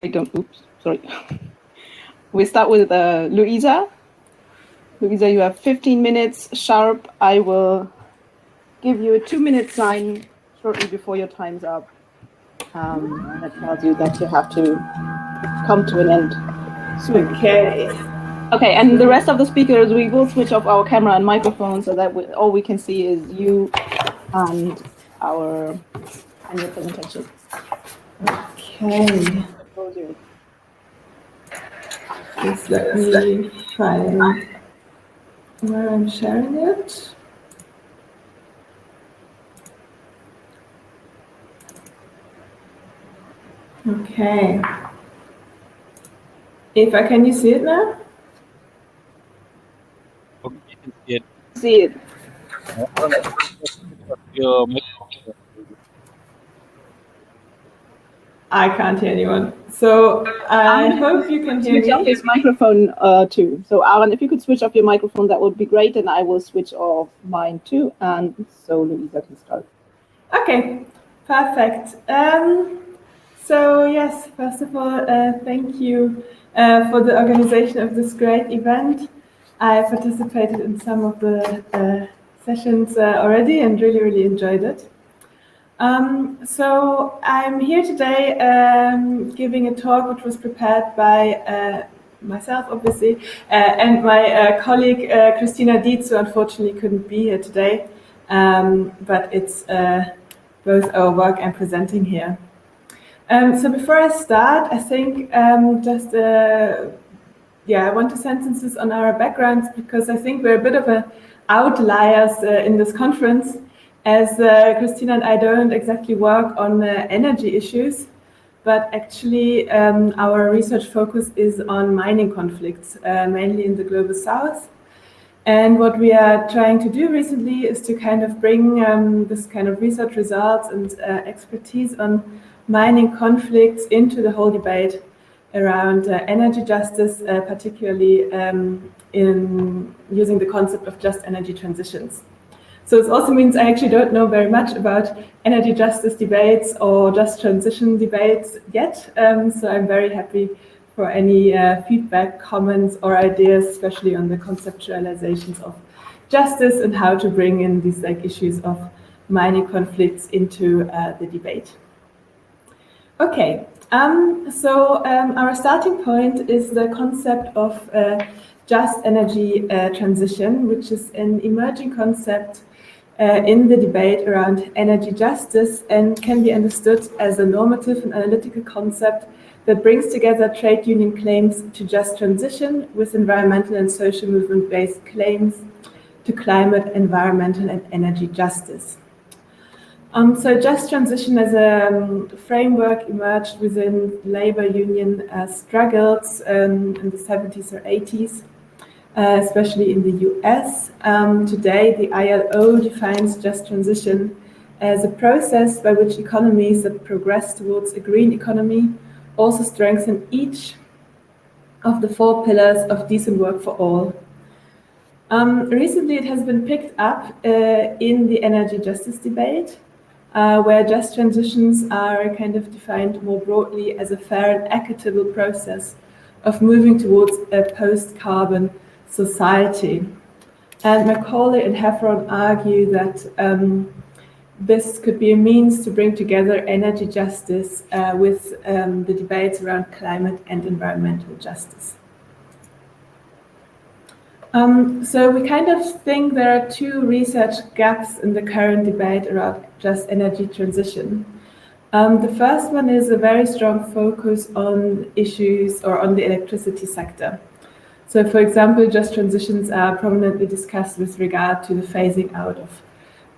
Oops, sorry. We start with Luisa. Luisa, you have 15 minutes sharp. I will give you a 2-minute sign shortly before your time's up. That tells you that you have to come to an end soon. Okay, and the rest of the speakers, we will switch off our camera and microphone so that all we can see is you and your presentation. Okay. Just let me find where I'm sharing it. Okay. Eva, can you see it now? Okay, you can see it. See it. I can't hear anyone. So I hope you can hear me. Switch off his microphone too. So Aaron, if you could switch off your microphone, that would be great. And I will switch off mine too. And so Luisa can start. Okay, perfect. So yes, first of all, thank you for the organization of this great event. I participated in some of the sessions already and really enjoyed it. So I'm here today giving a talk which was prepared by myself, obviously, and my colleague Christina Dietz, who unfortunately couldn't be here today, but it's both our work I'm presenting here. So before I start, I think I want to sentences on our backgrounds, because I think we're a bit of outliers in this conference, as Christina and I don't exactly work on energy issues, but actually our research focus is on mining conflicts, mainly in the Global South. And what we are trying to do recently is to kind of bring this kind of research results and expertise on mining conflicts into the whole debate around energy justice, particularly in using the concept of just energy transitions. So it also means I actually don't know very much about energy justice debates or just transition debates yet. So I'm very happy for any feedback, comments, or ideas, especially on the conceptualizations of justice and how to bring in these issues of mining conflicts into the debate. Okay, so our starting point is the concept of just energy transition, which is an emerging concept in the debate around energy justice, and can be understood as a normative and analytical concept that brings together trade union claims to just transition with environmental and social movement-based claims to climate, environmental, and energy justice. So just transition as a framework emerged within labor union struggles in the 70s or 80s, especially in the US. Today, the ILO defines just transition as a process by which economies that progress towards a green economy also strengthen each of the 4 pillars of decent work for all. Recently, it has been picked up in the energy justice debate, where just transitions are kind of defined more broadly as a fair and equitable process of moving towards a post-carbon society. And Macaulay and Heffron argue that this could be a means to bring together energy justice with the debates around climate and environmental justice. So we kind of think there are 2 research gaps in the current debate around just energy transition. The first one is a very strong focus on issues or on the electricity sector. So for example, just transitions are prominently discussed with regard to the phasing out of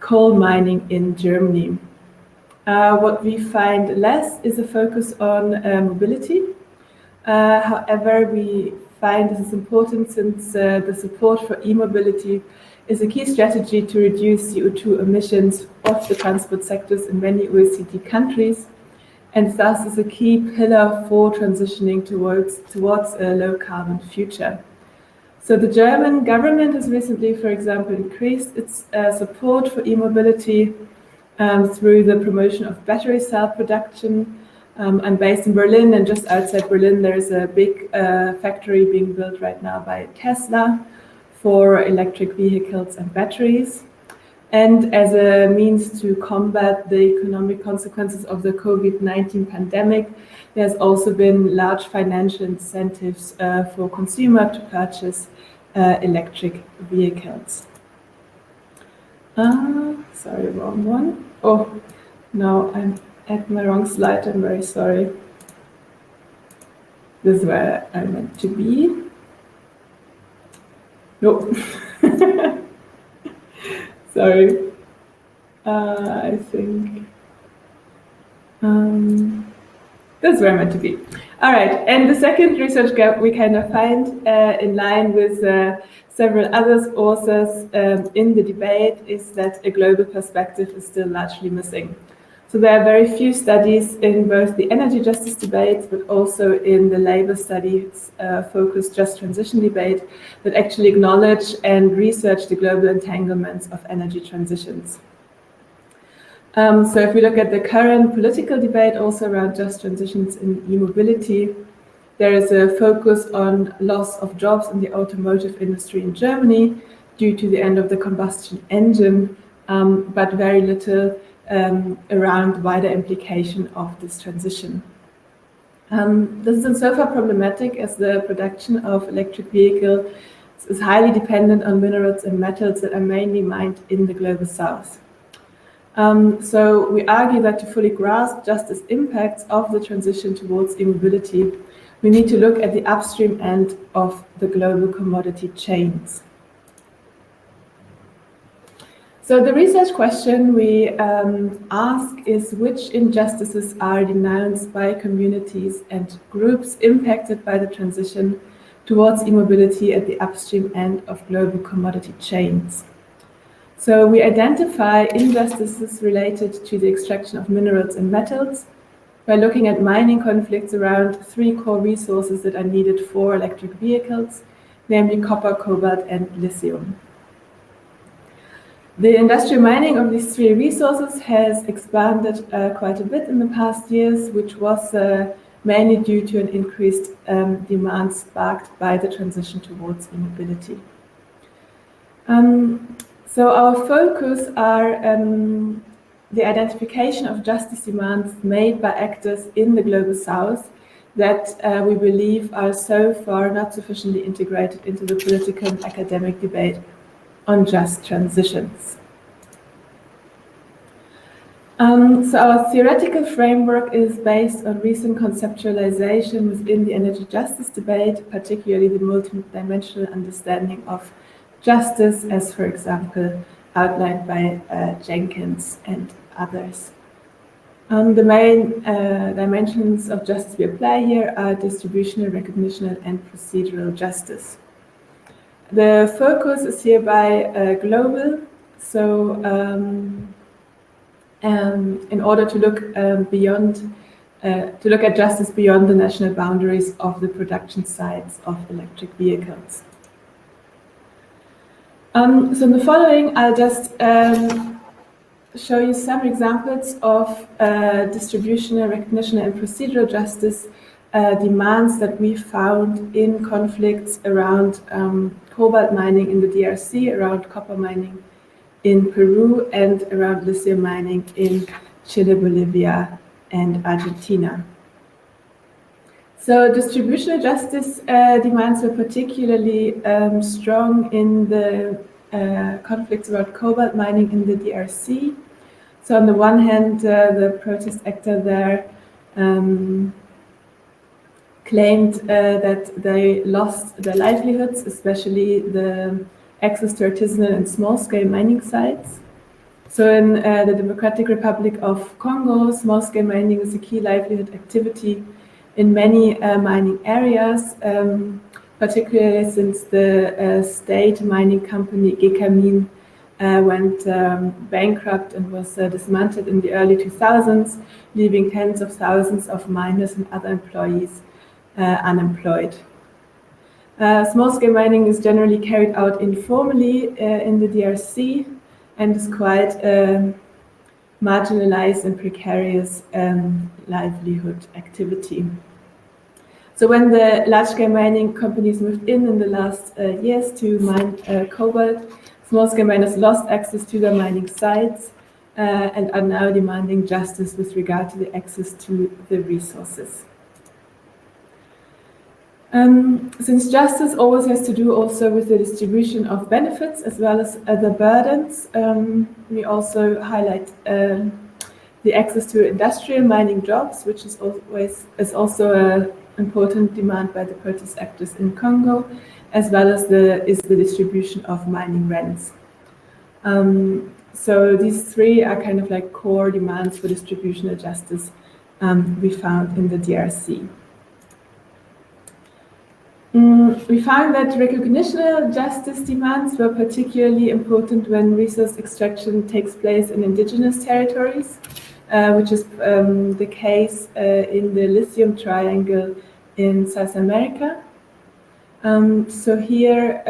coal mining in Germany. What we find less is a focus on mobility. However, we find this is important since the support for e-mobility is a key strategy to reduce CO2 emissions of the transport sectors in many OECD countries, and thus is a key pillar for transitioning towards a low-carbon future. So the German government has recently, for example, increased its support for e-mobility through the promotion of battery cell production, I'm based in Berlin, and just outside Berlin there's a big factory being built right now by Tesla for electric vehicles and batteries. And as a means to combat the economic consequences of the COVID-19 pandemic, there's also been large financial incentives for consumers to purchase electric vehicles. Sorry, wrong one. Oh, no, I'm at my wrong slide. I'm very sorry. This is where I meant to be. No. Sorry. I think that's where I'm meant to be. All right, and the second research gap we kind of find in line with several other authors in the debate is that a global perspective is still largely missing. So there are very few studies in both the energy justice debates, but also in the labor studies focused just transition debate that actually acknowledge and research the global entanglements of energy transitions. So if we look at the current political debate also around just transitions in e-mobility, there is a focus on loss of jobs in the automotive industry in Germany due to the end of the combustion engine, but very little around wider implication of this transition. This is so far problematic as the production of electric vehicles is highly dependent on minerals and metals that are mainly mined in the global south. So we argue that to fully grasp just the impacts of the transition towards e-mobility, we need to look at the upstream end of the global commodity chains. So the research question we ask is which injustices are denounced by communities and groups impacted by the transition towards e-mobility at the upstream end of global commodity chains. So we identify injustices related to the extraction of minerals and metals by looking at mining conflicts around three core resources that are needed for electric vehicles, namely copper, cobalt, and lithium. The industrial mining of these three resources has expanded quite a bit in the past years, which was mainly due to an increased demand sparked by the transition towards e-mobility. So our focus are the identification of justice demands made by actors in the global south that we believe are so far not sufficiently integrated into the political and academic debate on just transitions. So our theoretical framework is based on recent conceptualization within the energy justice debate, particularly the multidimensional understanding of justice, as for example outlined by Jenkins and others. The main dimensions of justice we apply here are distributional, recognitional, and procedural justice. The focus is hereby global, so in order to look to look at justice beyond the national boundaries of the production sites of electric vehicles. So in the following, I'll just show you some examples of distributional, recognitional, and procedural justice demands that we found in conflicts around cobalt mining in the DRC, around copper mining in Peru, and around lithium mining in Chile, Bolivia, and Argentina. So distributional justice demands were particularly strong in the conflicts around cobalt mining in the DRC. So on the one hand, the protest actor there claimed that they lost their livelihoods, especially the access to artisanal and small-scale mining sites. So in the Democratic Republic of Congo, small-scale mining is a key livelihood activity in many mining areas, particularly since the state mining company Gécamines went bankrupt and was dismantled in the early 2000s, leaving tens of thousands of miners and other employees unemployed. Small-scale mining is generally carried out informally in the DRC and is quite marginalized and precarious livelihood activity. So when the large-scale mining companies moved in the last years to mine cobalt, small-scale miners lost access to their mining sites and are now demanding justice with regard to the access to the resources. Since justice always has to do also with the distribution of benefits as well as other burdens, we also highlight the access to industrial mining jobs, which is also an important demand by the protest actors in Congo, as well as the distribution of mining rents. So these three are kind of like core demands for distributional justice we found in the DRC. We found that recognitional justice demands were particularly important when resource extraction takes place in indigenous territories, which is the case in the lithium triangle in South America. So here,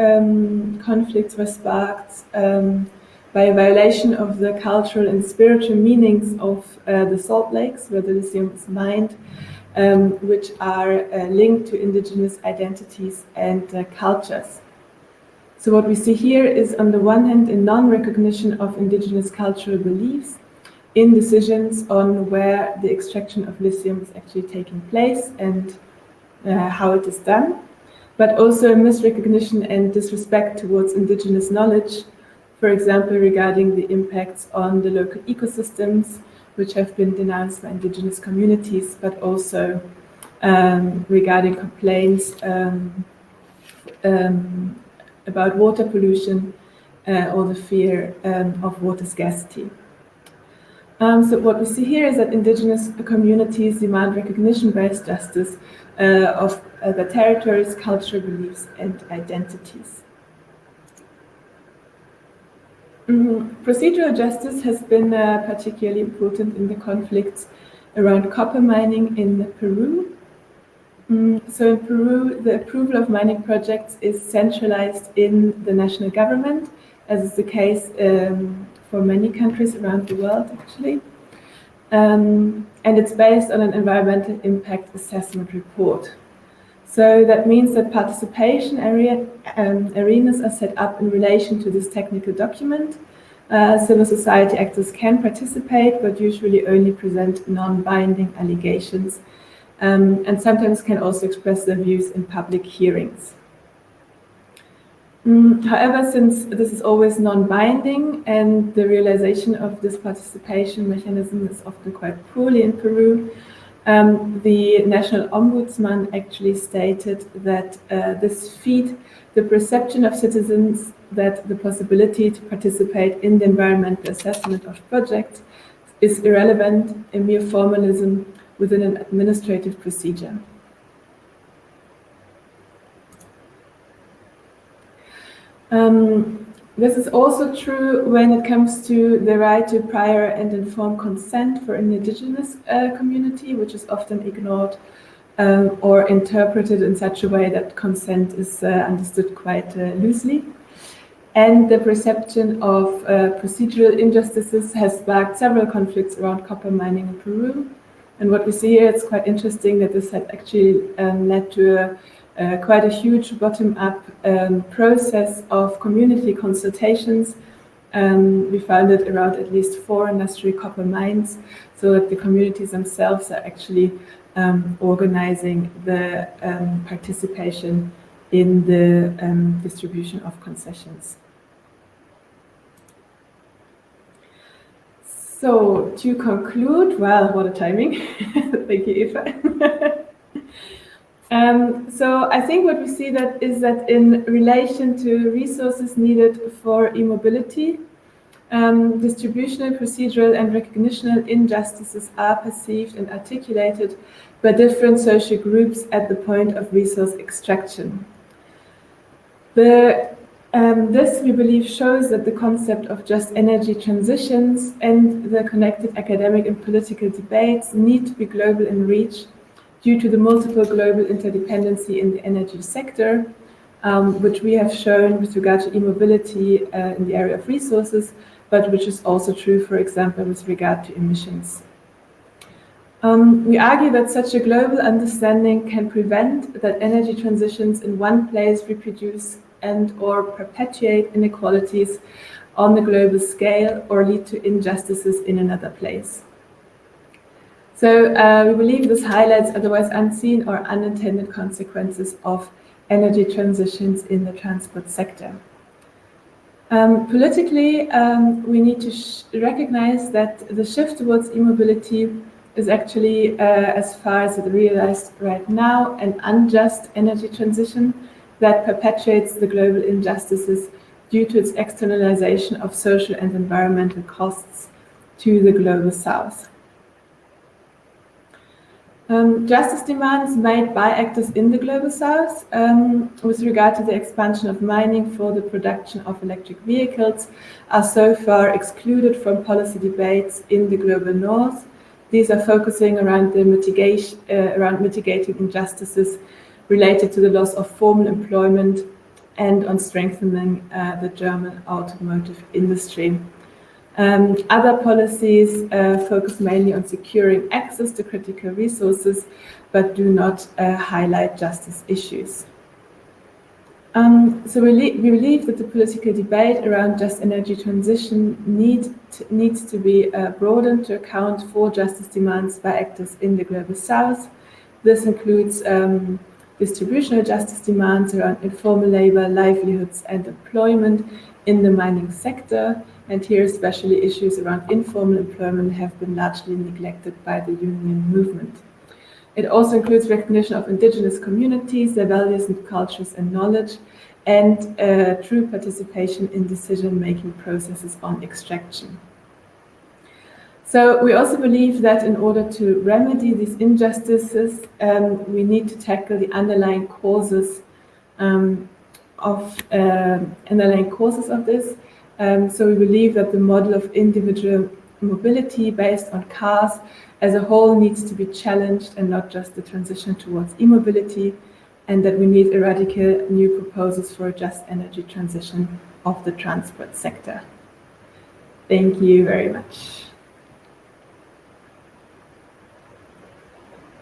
conflicts were sparked by a violation of the cultural and spiritual meanings of the salt lakes where the lithium is mined, which are linked to indigenous identities and cultures. So what we see here is, on the one hand, a non-recognition of indigenous cultural beliefs in decisions on where the extraction of lithium is actually taking place and how it is done, but also a misrecognition and disrespect towards indigenous knowledge, for example, regarding the impacts on the local ecosystems, which have been denounced by indigenous communities, but also regarding complaints about water pollution or the fear of water scarcity. So what we see here is that indigenous communities demand recognition-based justice of the territories, cultural beliefs, and identities. Procedural justice has been particularly important in the conflicts around copper mining in Peru. So in Peru, the approval of mining projects is centralized in the national government, as is the case for many countries around the world, actually. And it's based on an environmental impact assessment report. So that means that participation arenas are set up in relation to this technical document. Civil society actors can participate, but usually only present non-binding allegations, and sometimes can also express their views in public hearings. However, since this is always non-binding and the realization of this participation mechanism is often quite poorly in Peru, the National Ombudsman actually stated that this feed the perception of citizens that the possibility to participate in the environmental assessment of projects is irrelevant, a mere formalism within an administrative procedure. This is also true when it comes to the right to prior and informed consent for an indigenous community, which is often ignored or interpreted in such a way that consent is understood quite loosely. And the perception of procedural injustices has sparked several conflicts around copper mining in Peru. And what we see here, it's quite interesting that this had actually led to quite a huge bottom-up process of community consultations. We found it around at least 4 industrial copper mines, so that the communities themselves are actually organizing the participation in the distribution of concessions. So to conclude, well, what a timing. Thank you, Eva. So I think what we see that is that in relation to resources needed for e-mobility, distributional, procedural, and recognitional injustices are perceived and articulated by different social groups at the point of resource extraction. This, we believe, shows that the concept of just energy transitions and the connected academic and political debates need to be global in reach due to the multiple global interdependency in the energy sector, which we have shown with regard to e-mobility in the area of resources, but which is also true, for example, with regard to emissions. We argue that such a global understanding can prevent that energy transitions in one place reproduce and/or perpetuate inequalities on the global scale or lead to injustices in another place. So we believe this highlights otherwise unseen or unintended consequences of energy transitions in the transport sector. Politically, we need to recognize that the shift towards e-mobility is actually, as far as it realized right now, an unjust energy transition that perpetuates the global injustices due to its externalization of social and environmental costs to the global south. Justice demands made by actors in the global south with regard to the expansion of mining for the production of electric vehicles are so far excluded from policy debates in the global north. These are focusing around the mitigating injustices related to the loss of formal employment and on strengthening the German automotive industry. Other policies focus mainly on securing access to critical resources, but do not highlight justice issues. So we believe that the political debate around just energy transition needs to be broadened to account for justice demands by actors in the global south. This includes distributional justice demands around informal labor, livelihoods, and employment in the mining sector. And here especially issues around informal employment have been largely neglected by the union movement. It also includes recognition of indigenous communities, their values and cultures and knowledge, and true participation in decision-making processes on extraction. So we also believe that in order to remedy these injustices, we need to tackle the underlying causes of this. So we believe that the model of individual mobility based on cars as a whole needs to be challenged and not just the transition towards e-mobility, and that we need a radical new proposals for a just energy transition of the transport sector. Thank you very much.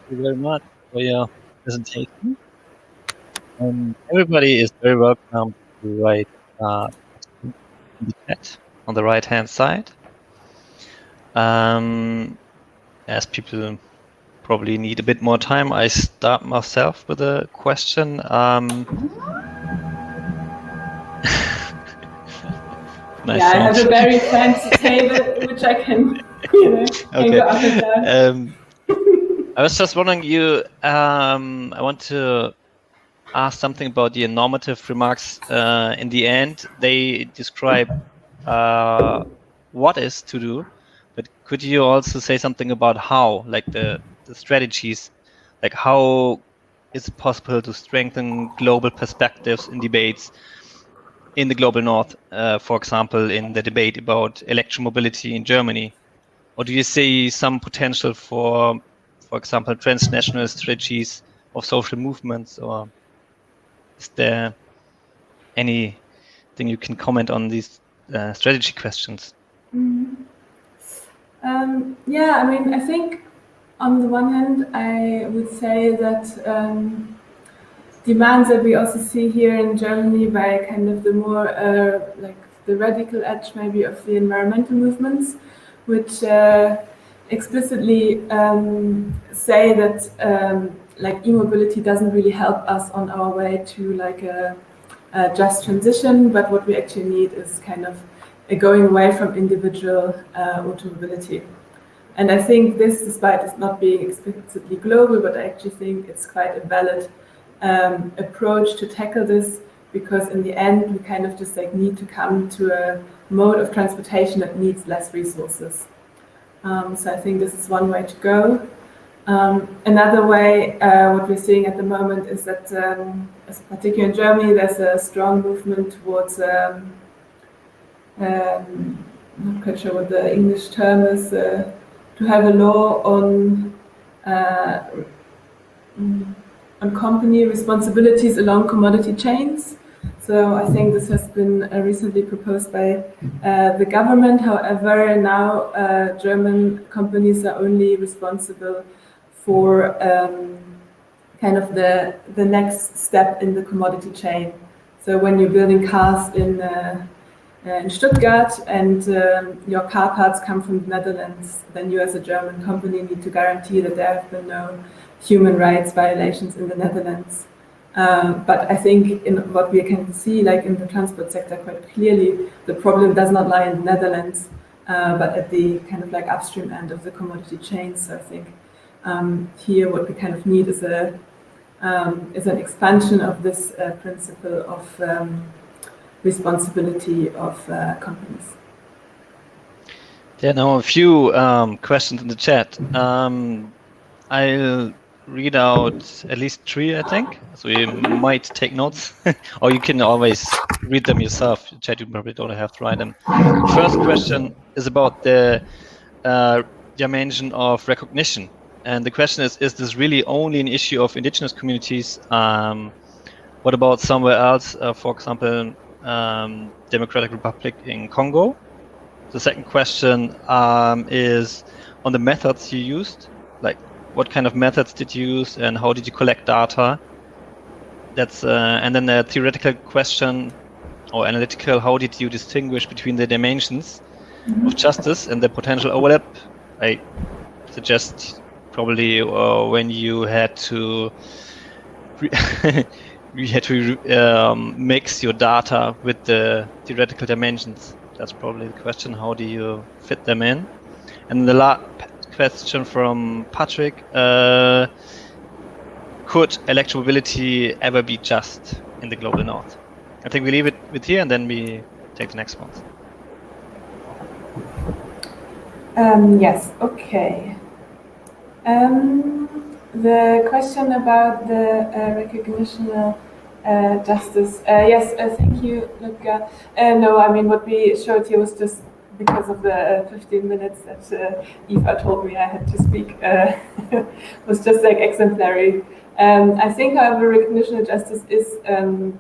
Thank you very much for your presentation. Everybody is very welcome to write in the chat on the right-hand side. As people probably need a bit more time, I start myself with a question. Nice yeah, sound. I have a very fancy table which I can, can go up and down. I was just wondering, I want to ask something about the normative remarks. In the end, they describe what is to do, but could you also say something about how, like the strategies, like how is it possible to strengthen global perspectives in debates in the global north, for example, in the debate about electromobility in Germany? Or do you see some potential for example, transnational strategies of social movements, or is there anything you can comment on these strategy questions? Yeah, I mean, I think on the one hand, I would say that demands that we also see here in Germany by kind of the more like the radical edge maybe of the environmental movements, which explicitly say that like e-mobility doesn't really help us on our way to like a just transition, but what we actually need is kind of going away from individual automobility. And I think this, despite it not being explicitly global, but I actually think it's quite a valid approach to tackle this, because in the end we kind of just like need to come to a mode of transportation that needs less resources. So I think this is one way to go. Another way, what we're seeing at the moment is that, particularly in Germany, there's a strong movement towards, I'm not quite sure what the English term is, to have a law on company responsibilities along commodity chains. So I think this has been recently proposed by the government. However, now German companies are only responsible for kind of the next step in the commodity chain. So when you're building cars in Stuttgart and your car parts come from the Netherlands, then you as a German company need to guarantee that there have been no human rights violations in the Netherlands. But I think in what we can see, like in the transport sector quite clearly, the problem does not lie in the Netherlands, but at the kind of like upstream end of the commodity chain. So I think here what we kind of need is an expansion of this principle of responsibility of companies. There are now a few questions in the chat. I'll read out at least 3, I think. So you might take notes, or you can always read them yourself. In chat, you probably don't have to write them. First question is about the dimension of recognition. And the question is this really only an issue of indigenous communities? What about somewhere else, for example, Democratic Republic in Congo? The second question is on the methods you used, like what kind of methods did you use and how did you collect data? That's and then a theoretical question or analytical, how did you distinguish between the dimensions of justice and the potential overlap? I suggest probably when you had to mix your data with the theoretical dimensions. That's probably the question. How do you fit them in? And the last question from Patrick, could electromobility ever be just in the global north? I think we leave it with here and then we take the next ones. Yes, okay. The question about the recognition of justice. Yes, thank you, Ludger. No, I mean, what we showed here was just because of the 15 minutes that Eva told me I had to speak, was just like exemplary. I think, however, recognition of justice is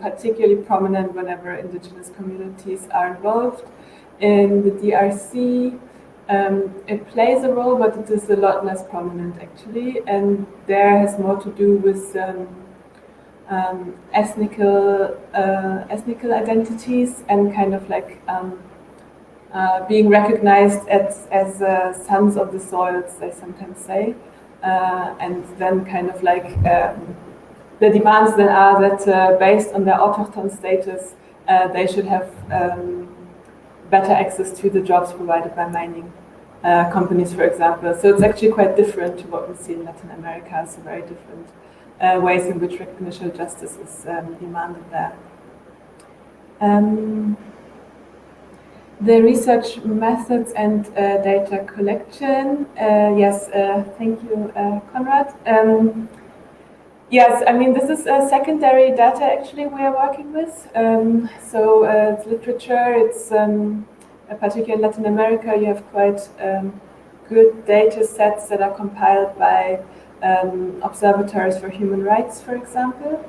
particularly prominent whenever indigenous communities are involved. In the DRC, it plays a role, but it is a lot less prominent actually, and there has more to do with ethnical identities and kind of like being recognized as sons of the soil, they sometimes say, and then kind of like the demands then are that based on their autochthon status, they should have better access to the jobs provided by mining companies, for example. So it's actually quite different to what we see in Latin America, so very different ways in which recognition of justice is demanded there. The research methods and data collection. Yes, thank you, Konrad. Yes, I mean, this is secondary data actually we are working with. So it's literature, it's particularly in Latin America, you have quite good data sets that are compiled by observatories for human rights, for example.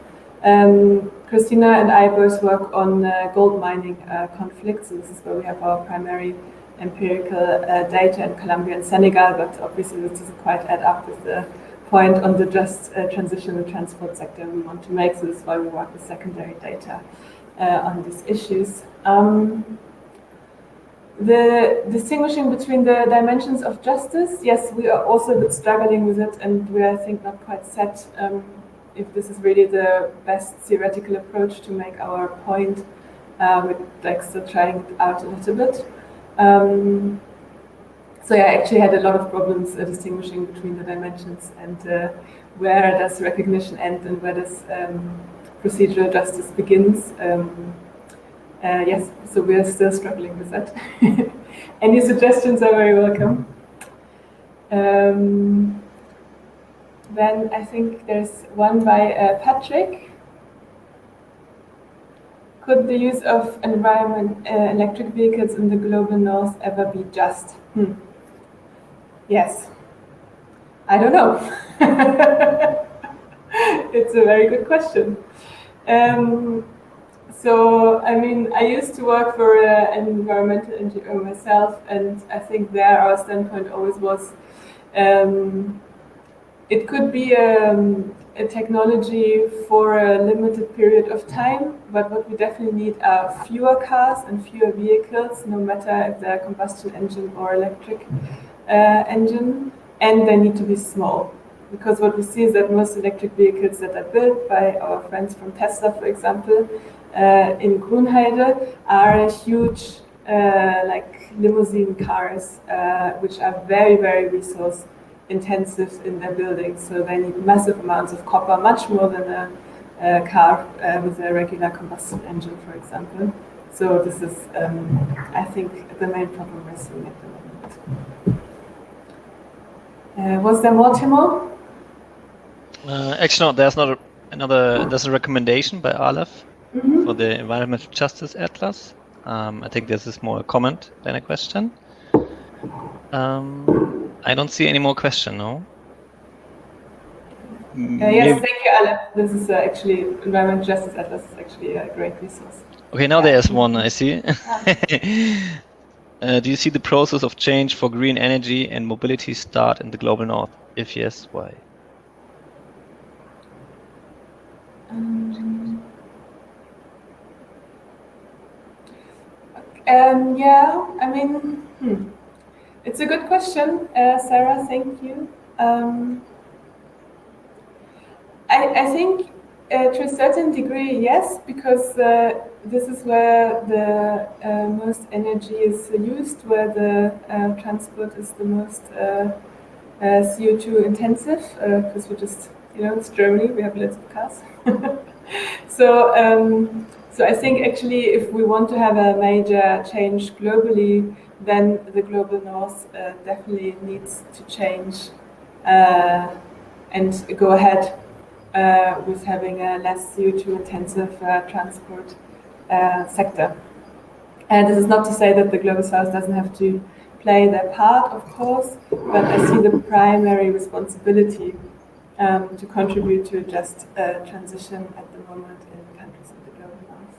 Christina and I both work on gold mining conflicts. So this is where we have our primary empirical data in Colombia and Senegal, but obviously this doesn't quite add up with the point on the just transition in the transport sector we want to make. So this is why we work with secondary data on these issues. The distinguishing between the dimensions of justice, yes, we are also a bit struggling with it, and we are, I think, not quite set if this is really the best theoretical approach to make our point. We're like still trying it out a little bit. So yeah, I actually had a lot of problems distinguishing between the dimensions and where does recognition end and where does procedural justice begins. Yes, so we are still struggling with that. Any suggestions are very welcome. Then I think there's one by Patrick. Could the use of electric vehicles in the global north ever be just? Yes. I don't know. It's a very good question. So, I mean, I used to work for an environmental NGO myself, and I think there our standpoint always was it could be a technology for a limited period of time, but what we definitely need are fewer cars and fewer vehicles, no matter if they're combustion engine or electric engine, and they need to be small. Because what we see is that most electric vehicles that are built by our friends from Tesla, for example, in Grünheide are huge, like limousine cars, which are very, very resource intensive in their buildings. So they need massive amounts of copper, much more than a car with a regular combustion engine, for example. So this is, I think, the main problem we're seeing at the moment. Was there more, Timo? Actually, no, there's not there's a recommendation by Aleph for the Environmental Justice Atlas. I think this is more a comment than a question. I don't see any more question, no? Yes, thank you, Aleph. This is actually, Environmental Justice Atlas is actually a great resource. Okay, now there's one, I see. Do you see the process of change for green energy and mobility start in the global north? If yes, why? Yeah, I mean, it's a good question, Sarah, thank you. I think to a certain degree, yes, because this is where the most energy is used, where the transport is the most CO2 intensive, because we're just, it's Germany, we have lots of cars. So I think actually if we want to have a major change globally, then the global north definitely needs to change and go ahead with having a less CO2 intensive transport sector. And this is not to say that the global south doesn't have to play their part, of course, but I see the primary responsibility to contribute to a just transition at the moment in countries of the global north.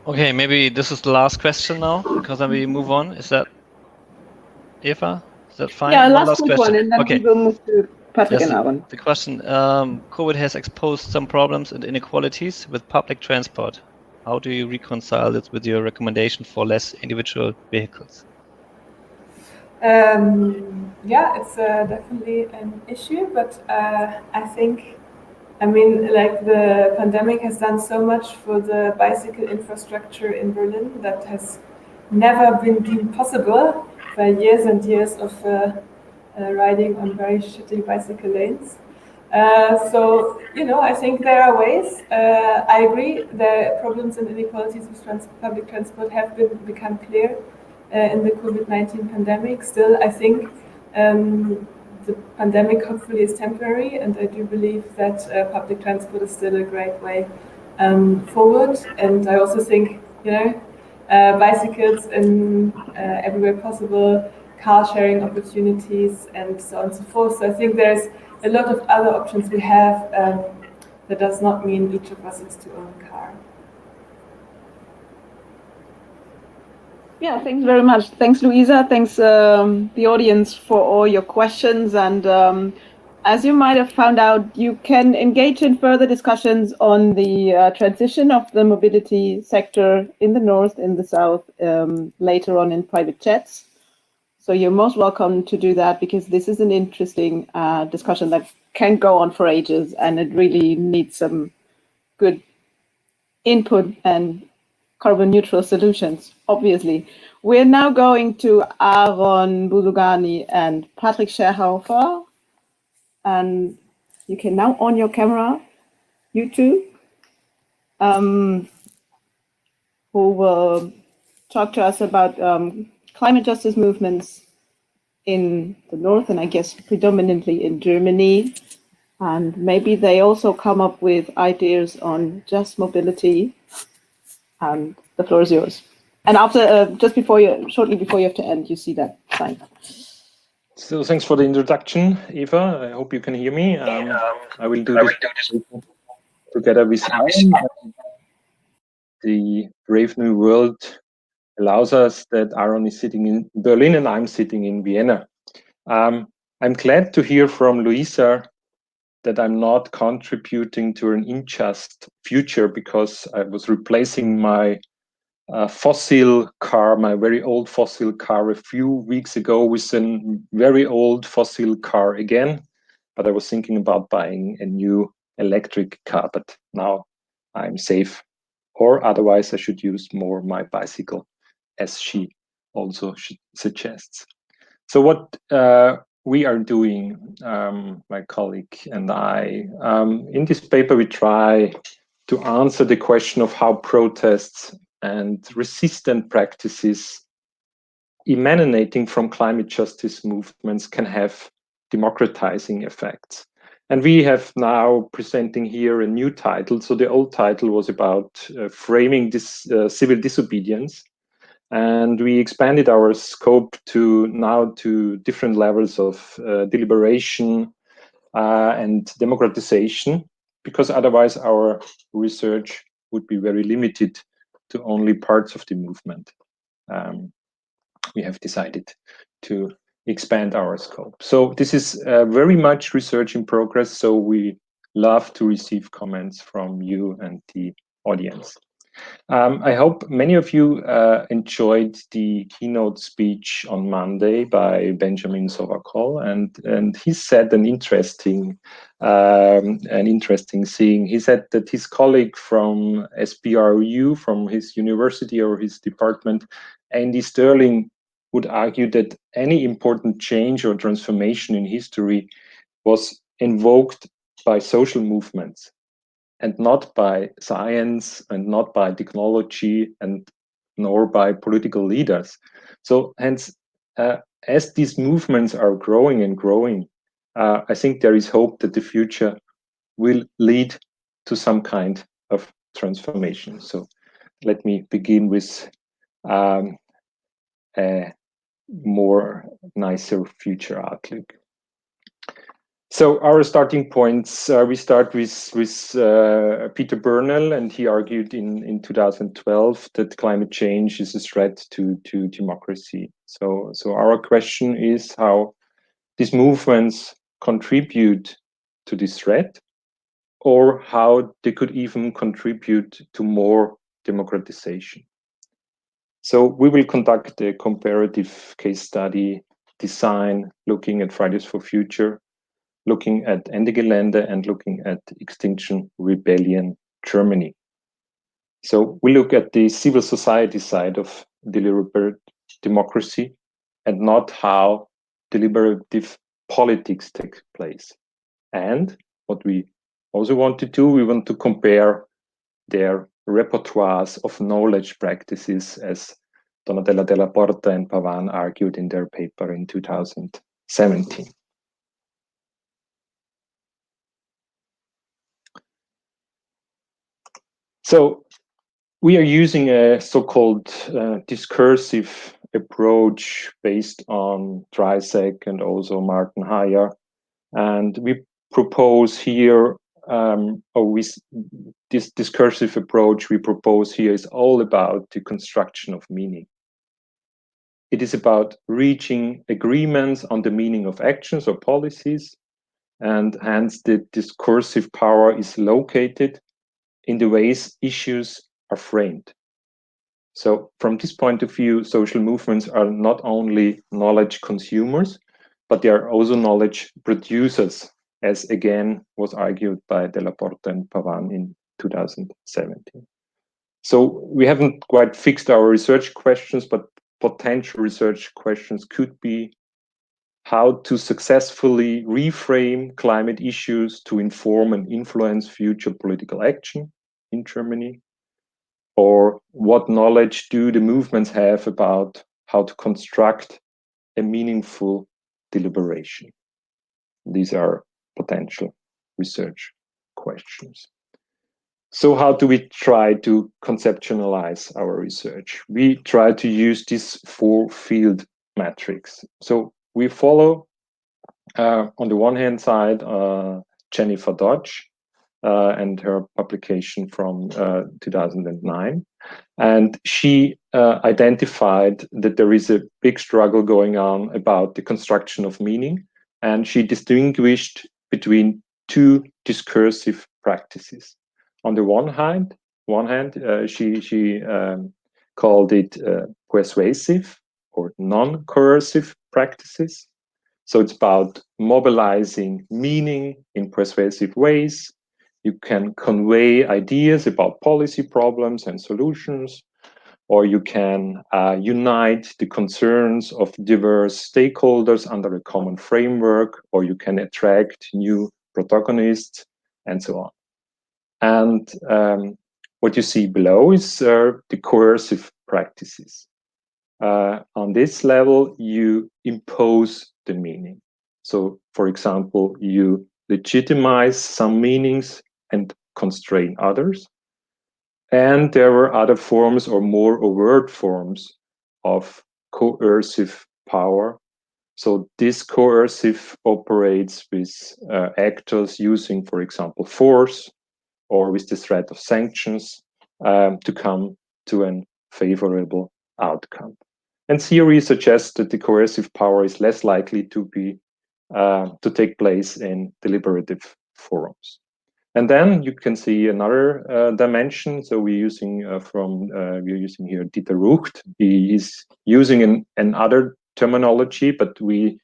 Okay, maybe this is the last question now, because then we move on. Is that Eva? Is that fine? Yeah, last quick one, and then okay. we will move to Patrick and Aaron. The question, COVID has exposed some problems and inequalities with public transport. How do you reconcile this with your recommendation for less individual vehicles? Yeah, it's definitely an issue, but I think, I mean, like the pandemic has done so much for the bicycle infrastructure in Berlin that has never been deemed possible by years and years of riding on very shitty bicycle lanes. So, I think there are ways. I agree, the problems and inequalities with public transport have become clear in the COVID-19 pandemic. Still, I think the pandemic hopefully is temporary, and I do believe that public transport is still a great way forward. And I also think, bicycles in everywhere possible, car sharing opportunities, and so on and so forth. So I think there's a lot of other options we have. That does not mean each of us is to own a car. Yeah, thanks very much. Thanks, Luisa. Thanks, the audience, for all your questions. And as you might have found out, you can engage in further discussions on the transition of the mobility sector in the north, in the south, later on in private chats. So you're most welcome to do that, because this is an interesting discussion that can go on for ages, and it really needs some good input and carbon neutral solutions, obviously. We're now going to Aaron Bulugani and Patrick Scherhofer. And you can now on your camera, you two, who will talk to us about climate justice movements in the north, and I guess predominantly in Germany. And maybe they also come up with ideas on just mobility. And the floor is yours. And after, shortly before you have to end, you see that sign. So thanks for the introduction, Eva. I hope you can hear me. I will do this together with Alan. The Brave New World allows us that Aaron is sitting in Berlin and I'm sitting in Vienna. I'm glad to hear from Luisa that I'm not contributing to an unjust future because I was replacing my fossil car, my very old fossil car, a few weeks ago with a very old fossil car again. But I was thinking about buying a new electric car, but now I'm safe. Or otherwise, I should use more my bicycle, as she also suggests. So what we are doing, my colleague and I, in this paper, we try to answer the question of how protests and resistant practices emanating from climate justice movements can have democratizing effects. And we have now presenting here a new title. So the old title was about framing this civil disobedience. And we expanded our scope to now to different levels of deliberation and democratization, because otherwise our research would be very limited to only parts of the movement. We have decided to expand our scope. So this is very much research in progress, so we love to receive comments from you and the audience. I hope many of you enjoyed the keynote speech on Monday by Benjamin Sovakol, and he said an interesting thing. He said that his colleague from SPRU, from his university or his department, Andy Sterling, would argue that any important change or transformation in history was invoked by social movements, and not by science and not by technology and nor by political leaders. So hence, as these movements are growing and growing, I think there is hope that the future will lead to some kind of transformation. So let me begin with a more nicer future outlook. So our starting points, we start with Peter Bernal, and he argued in 2012 that climate change is a threat to democracy. So our question is how these movements contribute to this threat, or how they could even contribute to more democratization. So we will conduct a comparative case study design looking at Fridays for Future, looking at Ende Gelände, and looking at Extinction Rebellion Germany. So we look at the civil society side of deliberative democracy and not how deliberative politics take place. And what we also want to do, we want to compare their repertoires of knowledge practices, as Donatella Della Porta and Pavan argued in their paper in 2017. So we are using a so-called discursive approach based on Dreisek and also Martin Heyer. And we propose here, this discursive approach we propose here is all about the construction of meaning. It is about reaching agreements on the meaning of actions or policies, and hence the discursive power is located in the ways issues are framed. So from this point of view, social movements are not only knowledge consumers, but they are also knowledge producers, as again was argued by Della Porta and Pavan in 2017. So we haven't quite fixed our research questions, but potential research questions could be how to successfully reframe climate issues to inform and influence future political action in Germany, or what knowledge do the movements have about how to construct a meaningful deliberation? These are potential research questions. So how do we try to conceptualize our research? We try to use this 4-field matrix. So we follow, on the one hand side, Jennifer Dodge and her publication from 2009. And she identified that there is a big struggle going on about the construction of meaning. And she distinguished between two discursive practices. On the one hand, she called it persuasive or non-coercive practices. So it's about mobilizing meaning in persuasive ways. You can convey ideas about policy problems and solutions, or you can unite the concerns of diverse stakeholders under a common framework, or you can attract new protagonists, and so on. And what you see below is the coercive practices. On this level, you impose the meaning. So, for example, you legitimize some meanings and constrain others. And there were other forms or more overt forms of coercive power. So this coercive operates with actors using, for example, force or with the threat of sanctions to come to a favorable outcome. And theory suggests that the coercive power is less likely to be to take place in deliberative forums. And then you can see another dimension. So we're using here Dieter Rucht. He is using another terminology, but we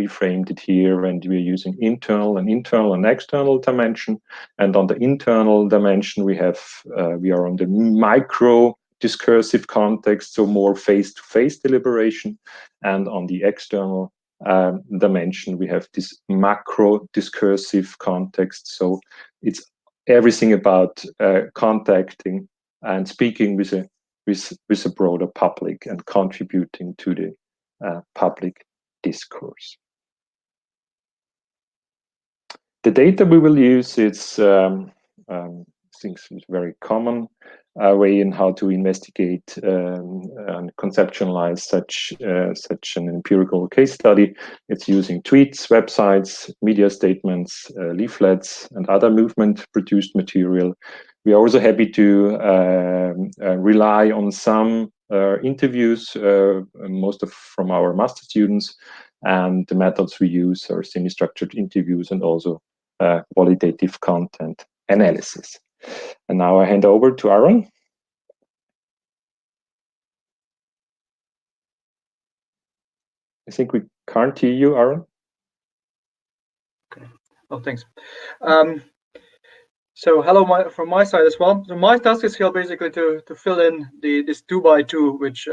framed it here, and we're using internal and external dimension. And on the internal dimension, we are on the micro discursive context, so more face-to-face deliberation. And on the external dimension, we have this macro discursive context. So it's everything about contacting and speaking with a broader public and contributing to the public discourse. The data we will use, it's things very common way in how to investigate and conceptualize such an empirical case study. It's using tweets, websites, media statements, leaflets, and other movement-produced material. We are also happy to rely on some interviews, from our master students, and the methods we use are semi-structured interviews and also qualitative content analysis. And now I hand over to Aaron. I think we can't hear you, Aaron. Okay. Oh, thanks. So hello from my side as well. So my task is here basically to fill in this 2x2, which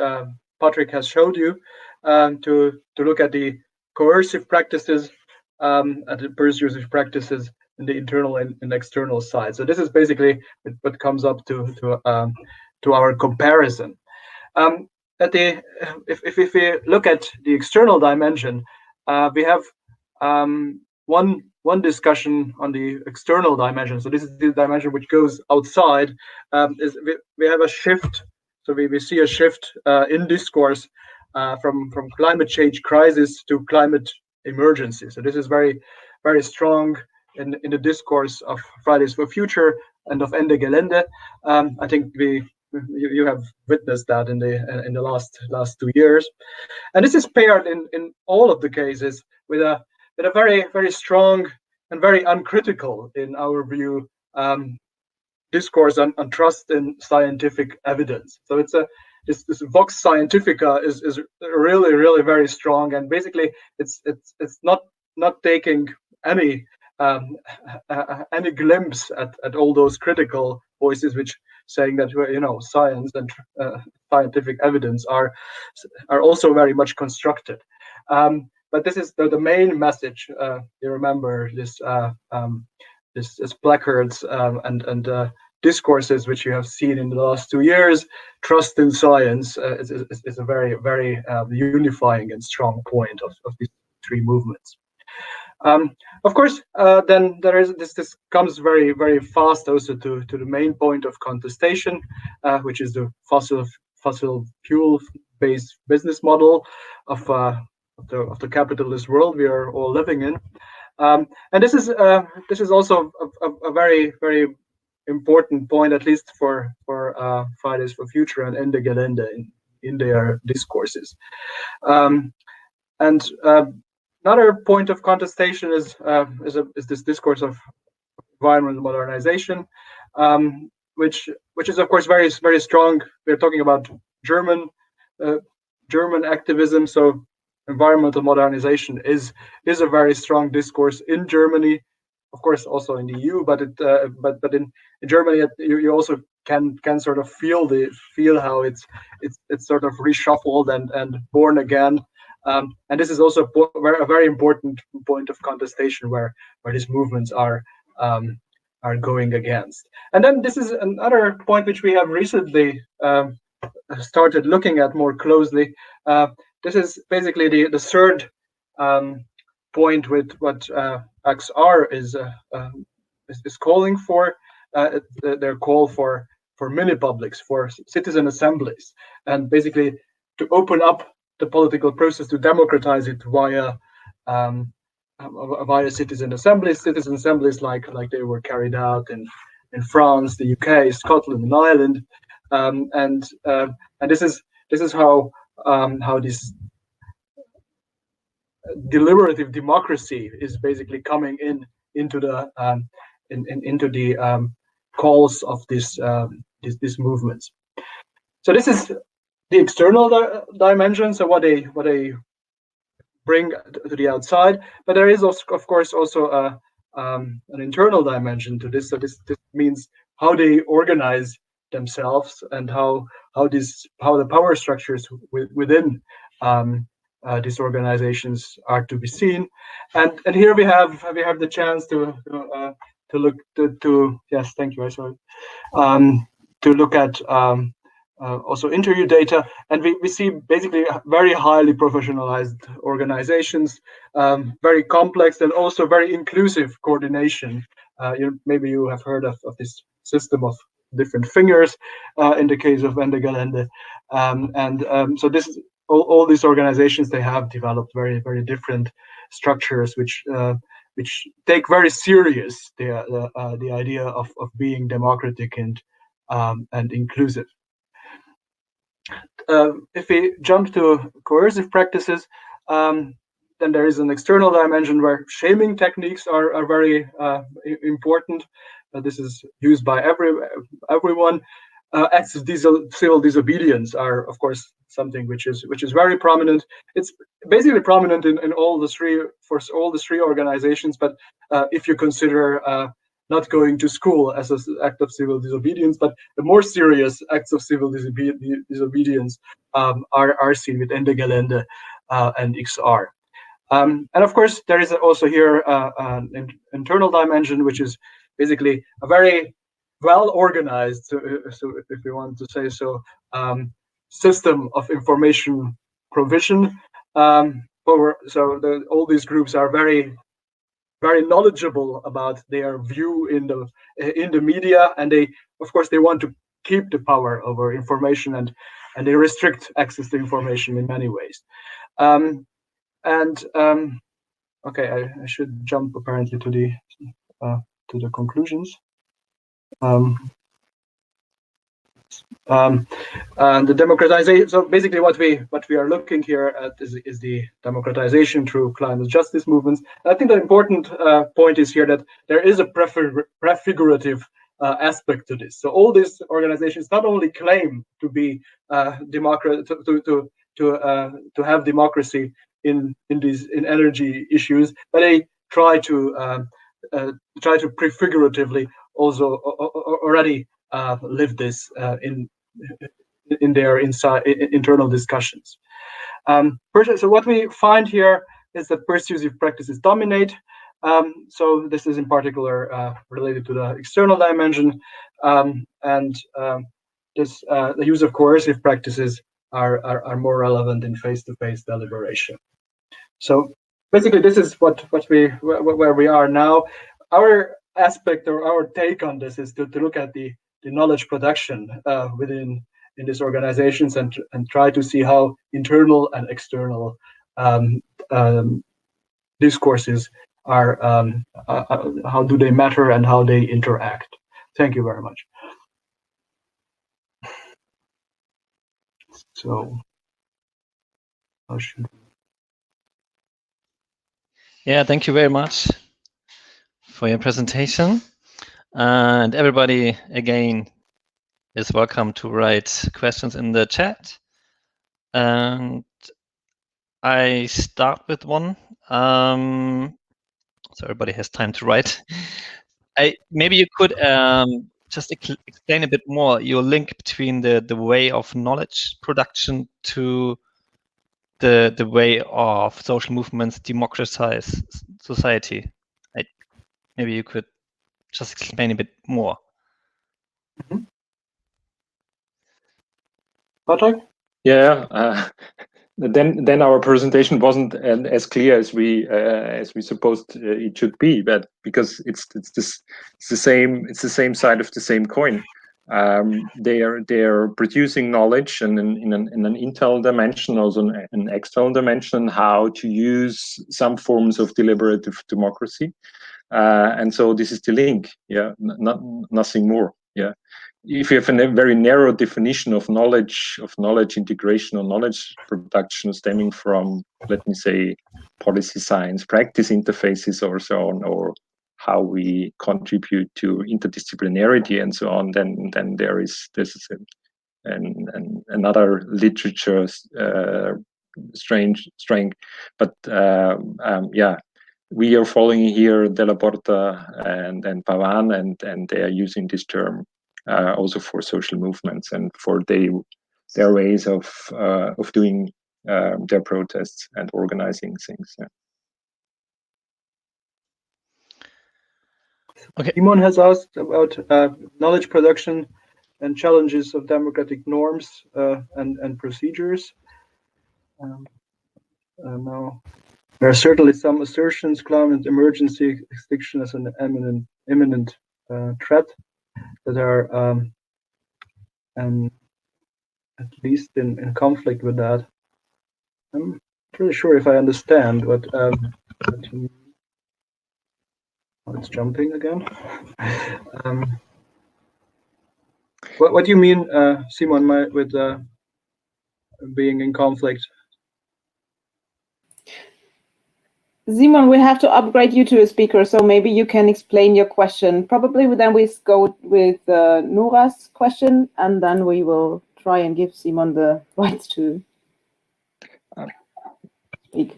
Patrick has showed you, to look at the coercive practices and the persuasive practices in the internal and external side. So this is basically what comes up to our comparison. If we look at the external dimension, we have one discussion on the external dimension. So this is the dimension which goes outside. We have a shift. So we see a shift in discourse from climate change crisis to climate emergency. So this is very, very strong in the discourse of Fridays for Future and of Ende Gelände. I think you have witnessed that in the last 2 years, and this is paired in all of the cases with a very, very strong and very uncritical, in our view, discourse on trust in scientific evidence. So it's this vox scientifica is really, really very strong, and basically it's not taking any glimpse at all those critical voices which saying that science and scientific evidence are also very much constructed. But this is the main message. You remember this placards and discourses which you have seen in the last 2 years. Trust in science is a very, very unifying and strong point of these three movements. Of course, then there is this comes very, very fast also to the main point of contestation, which is the fossil fuel based business model of of the capitalist world we are all living in. And this is also a very, very important point, at least for Fridays for Future and Ende Gelände in their discourses. And another point of contestation is this discourse of environmental modernization, which is of course very, very strong. We're talking about German activism, so environmental modernization is a very strong discourse in Germany, of course also in the EU, but in Germany you also can sort of feel how it's sort of reshuffled and born again. And this is also a very important point of contestation where these movements are going against. And then this is another point which we have recently started looking at more closely. This is basically the third point with what XR is calling for. Their call for mini publics, for citizen assemblies, and basically to open up the political process, to democratize it via citizen assemblies like they were carried out in France, the UK, Scotland, and Ireland, and this is how this deliberative democracy is basically coming into the calls of these movements. So this is the external dimension, so what they bring to the outside, but there is also, of course, also an internal dimension to this. So this means how they organize themselves and how the power structures within these organizations are to be seen. And here we have the chance to look to yes, thank you, I saw it, to look at also interview data, and we see basically very highly professionalized organizations, very complex and also very inclusive coordination. Maybe you have heard of this system of different fingers in the case of Ende Gelände, so this is all these organizations. They have developed very, very different structures which take very serious the idea of being democratic and inclusive. If we jump to coercive practices, then there is an external dimension where shaming techniques are very important. This is used by everyone. Acts of civil disobedience are, of course, something which is very prominent. It's basically prominent in all the three organizations. But if you consider not going to school as an act of civil disobedience, but the more serious acts of civil disobedience are seen with Ende Gelände and XR. And of course, there is also here an internal dimension, which is basically a very well organized, so if we want to say so, system of information provision. All these groups are very, very knowledgeable about their view in the media, and they want to keep the power over information, and they restrict access to information in many ways. Okay, I should jump apparently to the conclusions. The democratization. So basically, what we are looking here at is the democratization through climate justice movements. And I think the important point is here that there is a prefigurative aspect to this. So all these organizations not only claim to be to have democracy in energy issues, but they try to prefiguratively also already live this in their internal discussions. So what we find here is that persuasive practices dominate. So this is in particular related to the external dimension, and the use of coercive practices are more relevant in face-to-face deliberation. So basically, this is where we are now. Our aspect or our take on this is to look at the knowledge production in these organizations and try to see how internal and external discourses are, how do they matter and how they interact. Thank you very much. So, how should we? Yeah, thank you very much for your presentation. And everybody, again, is welcome to write questions in the chat. And I start with one. So everybody has time to write. Maybe you could just explain a bit more your link between the way of knowledge production to the way of social movements democratize society. Maybe you could just explain a bit more. Patrick? Yeah. Then our presentation wasn't as clear as we supposed it should be, but because it's the same side of the same coin. They are producing knowledge and in an internal dimension, also an external dimension, how to use some forms of deliberative democracy, and so this is the link. Yeah, nothing more. Yeah. If you have a very narrow definition of knowledge integration or knowledge production stemming from, let me say, policy science, practice interfaces or so on, or how we contribute to interdisciplinarity and so on, then there's another literature strength. But yeah, we are following here Della Porta and Pavan, and they are using this term also for social movements and for their ways of doing their protests and organizing things. Yeah. Okay. Simon has asked about knowledge production and challenges of democratic norms and procedures. Now, there are certainly some assertions climate emergency extinction as an imminent threat that are at least in conflict with that. I'm pretty sure if I understand what you mean. Oh, it's jumping again. What do you mean, Simon, with being in conflict? Simon, we have to upgrade you to a speaker, so maybe you can explain your question. Probably then we go with Nora's question, and then we will try and give Simon the rights to speak.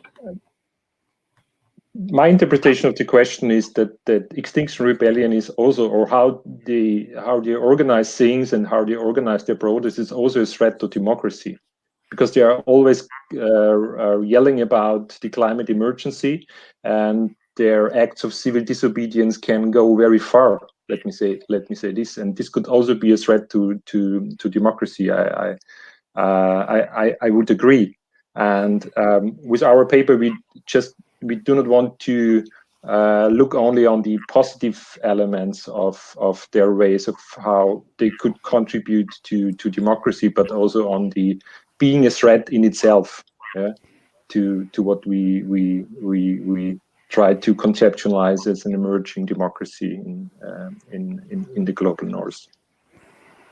My interpretation of the question is that Extinction Rebellion is also, or how they organize things and how they organize their protests is also a threat to democracy, because they are always yelling about the climate emergency, and their acts of civil disobedience can go very far. Let me say this, and this could also be a threat to democracy. I would agree. And with our paper, we do not want to look only on the positive elements of their ways of how they could contribute to democracy, but also on the being a threat in itself, yeah, to what we try to conceptualize as an emerging democracy in the global north.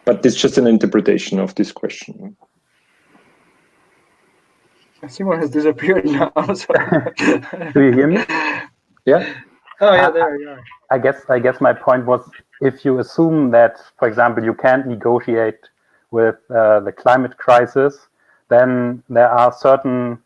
But it's just an interpretation of this question. Simon has disappeared now. So. Do you hear me? Yeah. Oh yeah, there you are. I guess my point was, if you assume that, for example, you can't negotiate with the climate crisis, then there are certain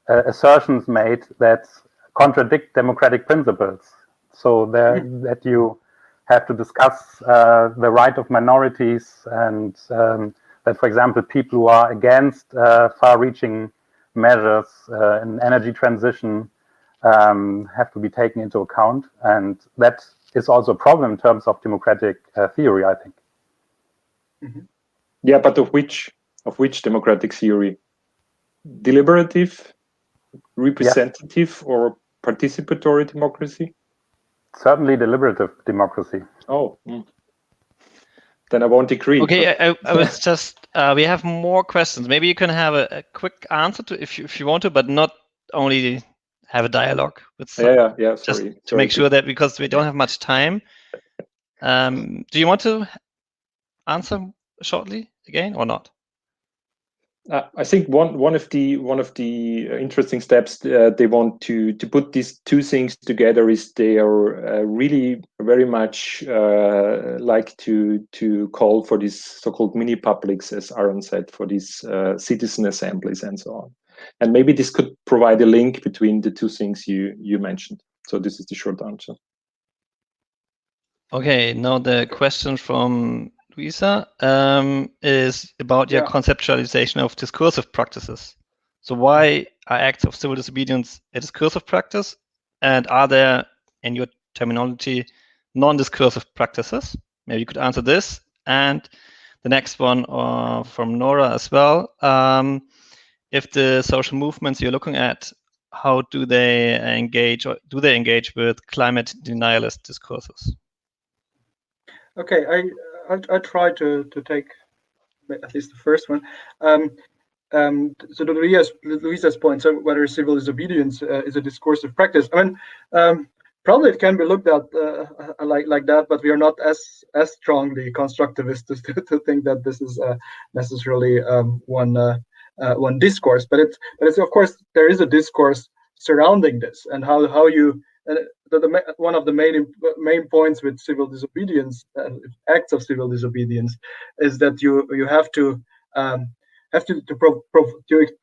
assertions made that contradict democratic principles. So that you have to discuss the right of minorities, and that, for example, people who are against far-reaching measures in energy transition have to be taken into account, and that is also a problem in terms of democratic theory, I think. Mm-hmm. Yeah, but of which democratic theory? Deliberative, representative, or participatory democracy? Certainly deliberative democracy. Oh, then I won't agree. Okay, I was just, we have more questions. Maybe you can have a quick answer to if you want to, but not only have a dialogue with some, Yeah. just Sorry. to make sure that, because we don't have much time. Do you want to answer shortly again or not? I think one of the interesting steps they want to put these two things together is they are really very much like to call for these so-called mini publics, as Aaron said, for these citizen assemblies and so on. And maybe this could provide a link between the two things you mentioned. So this is the short answer. Okay, now the question from Luisa is about your conceptualization of discursive practices. So why are acts of civil disobedience a discursive practice? And are there, in your terminology, non-discursive practices? Maybe you could answer this. And the next one from Nora as well. If the social movements you're looking at, how do they engage, or do they engage with climate denialist discourses? Okay, I try to take at least the first one. So to Luisa's point, so whether civil disobedience is a discursive practice, I mean, probably it can be looked at like that, but we are not as strongly constructivist to think that this is necessarily one discourse. But it's of course there is a discourse surrounding this, and how you. One of the main points with civil disobedience, acts of civil disobedience, is that you have to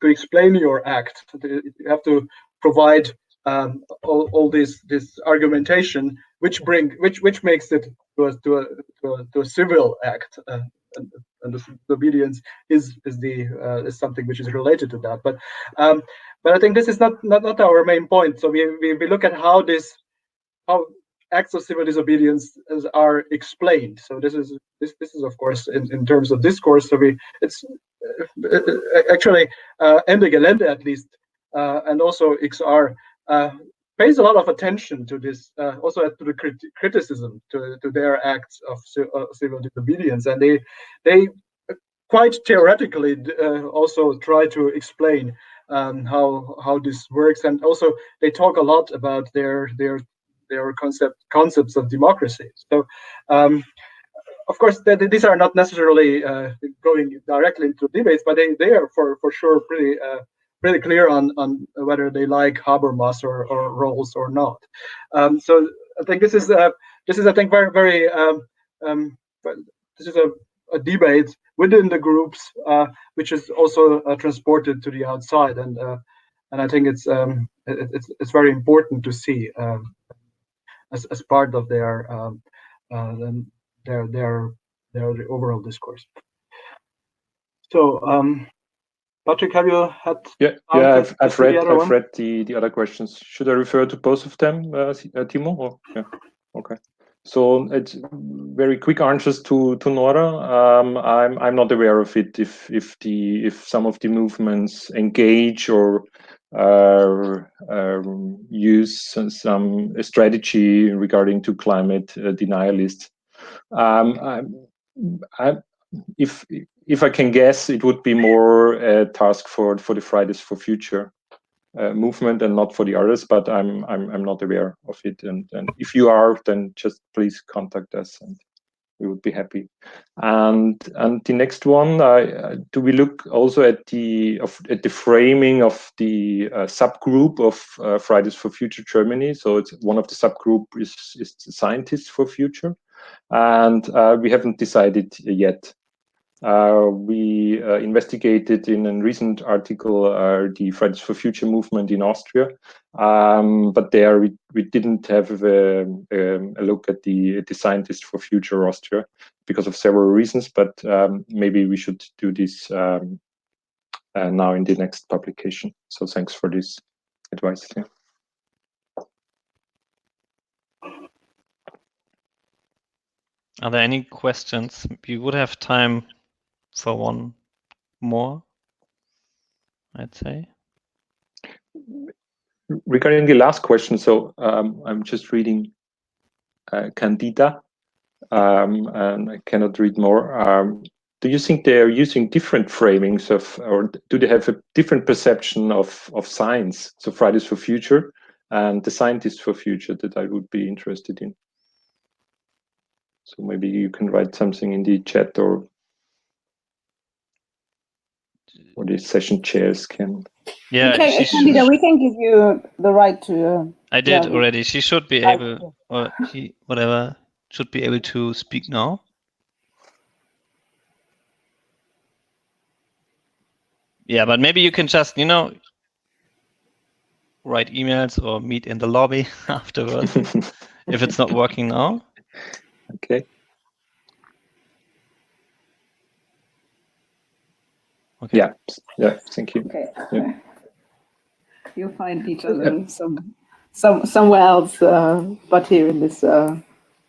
explain your act. You have to provide all this argumentation, which makes it to a civil act, and the disobedience is something which is related to that. But I think this is not our main point. So we look at how acts of civil disobedience are explained. So this is of course in terms of discourse. So it's actually Ende Gelände at least, and also XR pays a lot of attention to this, also to the criticism to their acts of civil disobedience, and they quite theoretically also try to explain how this works, and also they talk a lot about their concepts of democracy. So of course these are not necessarily going directly into debates, but they are for sure pretty clear on whether they like Habermas or Rawls or not. So I think this is I think very this is a debate within the groups, which is also transported to the outside, and I think it's very important to see as part of their overall discourse. So Patrick, have you had? Yeah. I've read the other questions. Should I refer to both of them, Timo? Or? Yeah. Okay. So it's very quick answers to Nora. I'm not aware of it. If some of the movements engage or use some strategy regarding to climate denialists. If I can guess, it would be more a task for the Fridays for Future movement and not for the others. But I'm not aware of it. And if you are, then just please contact us, and we would be happy. And the next one, do we look also at the framing of the subgroup of Fridays for Future Germany? So it's one of the subgroup is Scientists for Future, and we haven't decided yet. We investigated in a recent article the Fridays for Future movement in Austria, but there we didn't have a look at the Scientists for Future Austria because of several reasons. But maybe we should do this now in the next publication. So thanks for this advice. Yeah. Are there any questions? We would have time for one more, I'd say. Regarding the last question, so I'm just reading Candida, and I cannot read more. do you think they are using different framings of, or do they have a different perception of science? So Fridays for Future and the Scientists for Future, that I would be interested in. So maybe you can write something in the chat, or the session chairs can. Yeah, Okay, Candida, we can give you the right to. I did already. She should be able, or he, whatever, should be able to speak now. Yeah, but maybe you can just, you know, write emails or meet in the lobby afterwards if it's not working now. Okay. Okay. Yeah. Thank you. Okay. Yeah. You'll find each other somewhere else, but here in this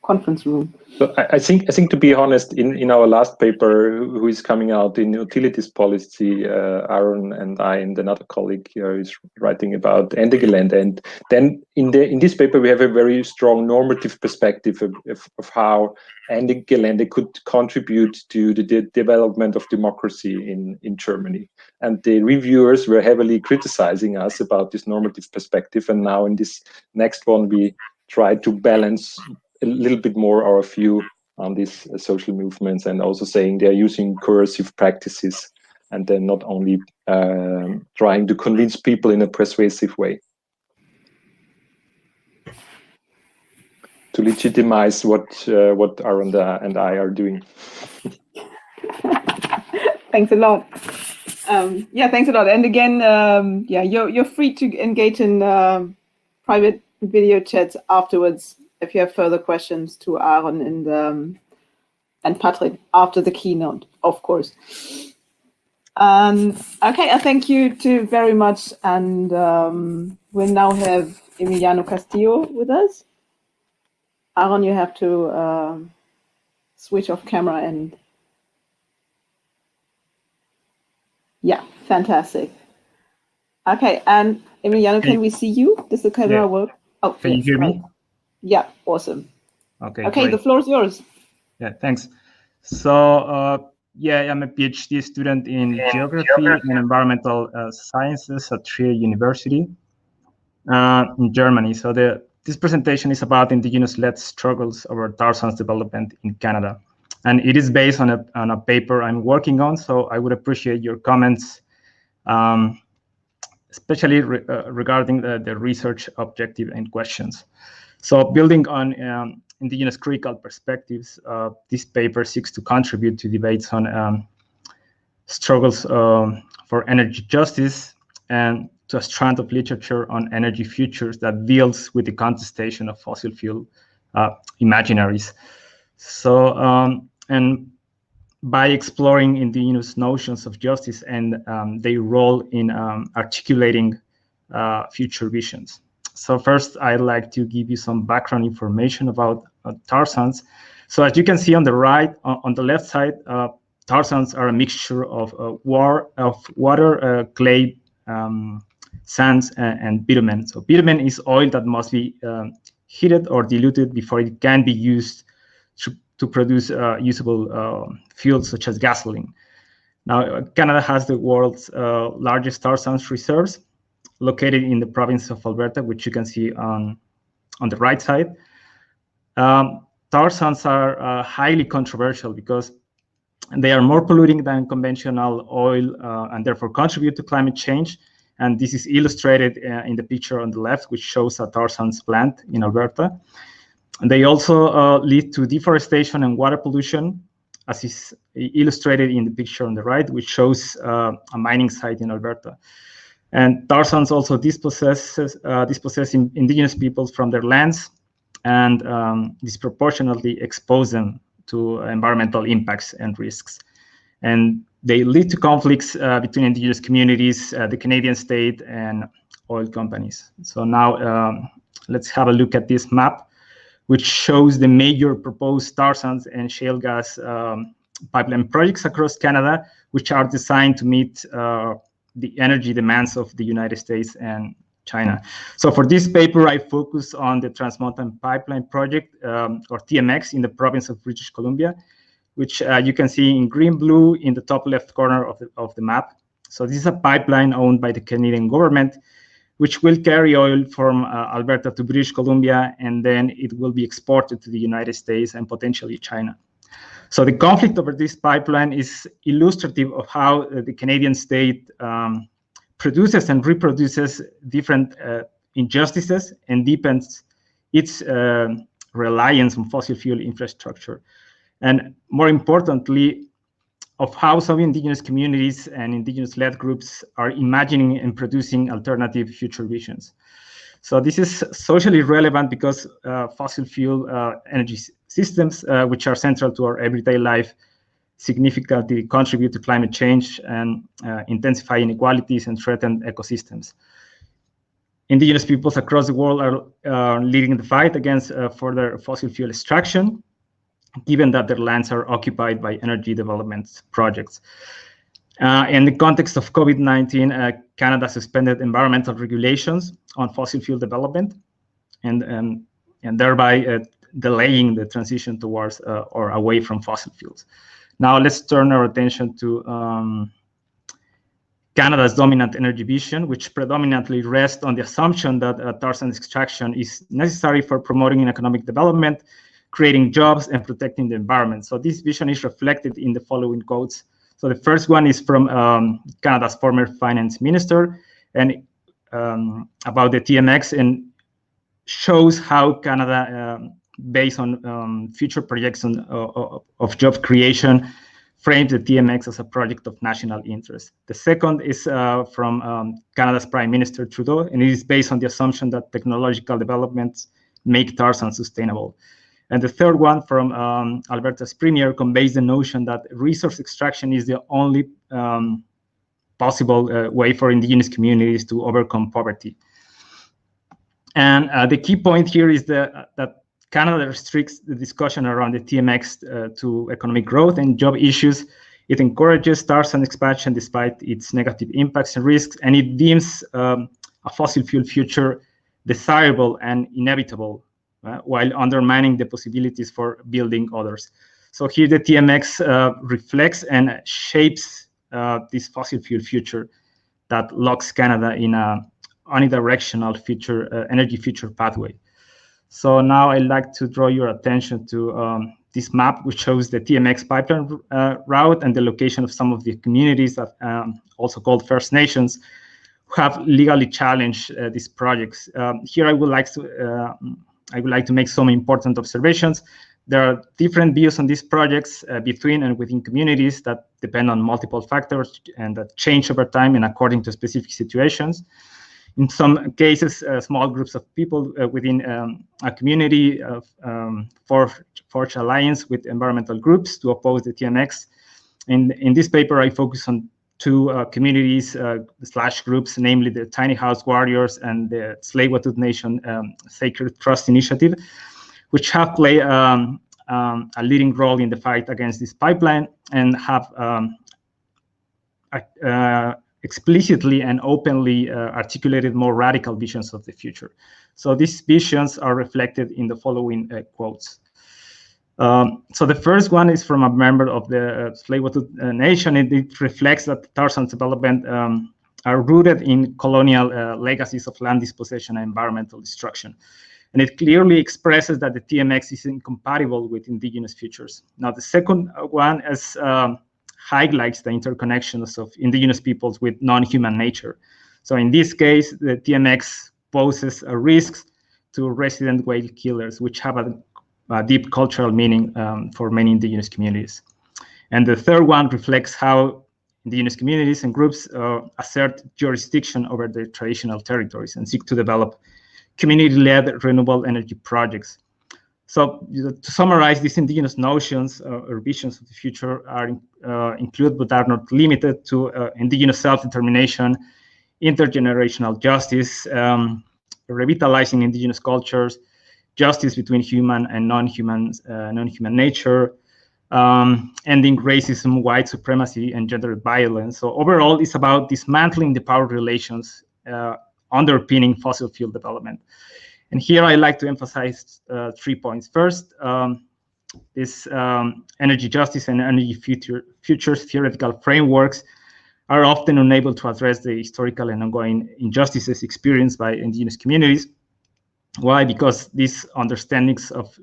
conference room. So I think to be honest, in our last paper, who is coming out in utilities policy, Aaron and I and another colleague here is writing about Ende Gelände, and then in this paper we have a very strong normative perspective of how Ende Gelände could contribute to the development of democracy in Germany. And the reviewers were heavily criticizing us about this normative perspective, and now in this next one we try to balance a little bit more our view on these social movements, and also saying they're using coercive practices and they're not only trying to convince people in a persuasive way to legitimize what Aaron and I are doing. Thanks a lot. Yeah, thanks a lot. And again, yeah, you're free to engage in private video chats afterwards if you have further questions to Aaron and Patrick after the keynote, of course. Okay, I thank you two very much, and we'll now have Emiliano Castillo with us. Aaron, you have to switch off camera and yeah, fantastic. Okay, and Emiliano, can we see you? Does the camera work? Oh, can you hear me? Yeah, awesome. Okay, great. The floor is yours. Yeah, thanks. So, yeah, I'm a PhD student in geography and environmental sciences at Trier University in Germany. So this presentation is about indigenous-led struggles over tar sands development in Canada. And it is based on a paper I'm working on, so I would appreciate your comments, especially regarding the research objective and questions. So building on indigenous critical perspectives, this paper seeks to contribute to debates on struggles for energy justice and to a strand of literature on energy futures that deals with the contestation of fossil fuel imaginaries. So, and by exploring indigenous notions of justice and their role in articulating future visions. So first, I'd like to give you some background information about tar sands. So as you can see on the right, on the left side, tar sands are a mixture of water, clay, sands, and bitumen. So bitumen is oil that must be heated or diluted before it can be used to produce usable fuels such as gasoline. Now, Canada has the world's largest tar sands reserves, located in the province of Alberta, which you can see on the right side. Tar sands are highly controversial because they are more polluting than conventional oil and therefore contribute to climate change. And this is illustrated in the picture on the left, which shows a tar sands plant in Alberta. And they also lead to deforestation and water pollution, as is illustrated in the picture on the right, which shows a mining site in Alberta. And tar sands also dispossess indigenous peoples from their lands and disproportionately expose them to environmental impacts and risks. And they lead to conflicts between indigenous communities, the Canadian state, and oil companies. So now let's have a look at this map, which shows the major proposed tar sands and shale gas pipeline projects across Canada, which are designed to meet the energy demands of the United States and China. So for this paper, I focus on the Trans Mountain Pipeline Project, or TMX, in the province of British Columbia, which you can see in green blue in the top left corner of the map. So this is a pipeline owned by the Canadian government, which will carry oil from Alberta to British Columbia, and then it will be exported to the United States and potentially China. So the conflict over this pipeline is illustrative of how the Canadian state produces and reproduces different injustices and deepens its reliance on fossil fuel infrastructure. And more importantly, of how some indigenous communities and indigenous-led groups are imagining and producing alternative future visions. So this is socially relevant because fossil fuel energy systems, which are central to our everyday life, significantly contribute to climate change and intensify inequalities and threaten ecosystems. Indigenous peoples across the world are leading the fight against further fossil fuel extraction, given that their lands are occupied by energy development projects. In the context of COVID-19, Canada suspended environmental regulations on fossil fuel development and thereby delaying the transition towards or away from fossil fuels. Now let's turn our attention to Canada's dominant energy vision, which predominantly rests on the assumption that tar sands extraction is necessary for promoting economic development, creating jobs, and protecting the environment. So this vision is reflected in the following quotes. So the first one is from Canada's former finance minister, and about the TMX, and shows how Canada, based on future projections of job creation, frames the TMX as a project of national interest. The second is from Canada's Prime Minister Trudeau, and it is based on the assumption that technological developments make tar sands sustainable. And the third one from Alberta's Premier conveys the notion that resource extraction is the only possible way for indigenous communities to overcome poverty. And the key point here is that Canada restricts the discussion around the TMX to economic growth and job issues. It encourages tar sands expansion despite its negative impacts and risks, and it deems a fossil fuel future desirable and inevitable, while undermining the possibilities for building others. So here the TMX reflects and shapes this fossil fuel future that locks Canada in a unidirectional future energy future pathway. So now I'd like to draw your attention to this map, which shows the TMX pipeline route and the location of some of the communities that also called First Nations, who have legally challenged these projects. Here I would like to make some important observations. There are different views on these projects between and within communities that depend on multiple factors and that change over time and according to specific situations. In some cases, small groups of people within a community forge alliance with environmental groups to oppose the TMX. In this paper, I focus on two communities / groups, namely the Tiny House Warriors and the Tsleil-Waututh Nation Sacred Trust Initiative, which have played a leading role in the fight against this pipeline and have explicitly and openly articulated more radical visions of the future. So these visions are reflected in the following quotes. So the first one is from a member of the Tsleil-Waututh Nation, and it reflects that tar sands development are rooted in colonial legacies of land dispossession and environmental destruction. And it clearly expresses that the TMX is incompatible with indigenous futures. Now, the second one is highlights the interconnections of indigenous peoples with non-human nature. So in this case, the TMX poses a risk to resident whale killers, which have a deep cultural meaning for many indigenous communities. And the third one reflects how indigenous communities and groups assert jurisdiction over their traditional territories and seek to develop community-led renewable energy projects. So to summarize, these indigenous notions or visions of the future are include but are not limited to indigenous self-determination, intergenerational justice, revitalizing indigenous cultures, justice between human and non-human nature, ending racism, white supremacy, and gender violence. So overall, it's about dismantling the power relations underpinning fossil fuel development. And here I like to emphasize 3 points. First, this energy justice and energy futures theoretical frameworks are often unable to address the historical and ongoing injustices experienced by indigenous communities. Why? Because these understandings of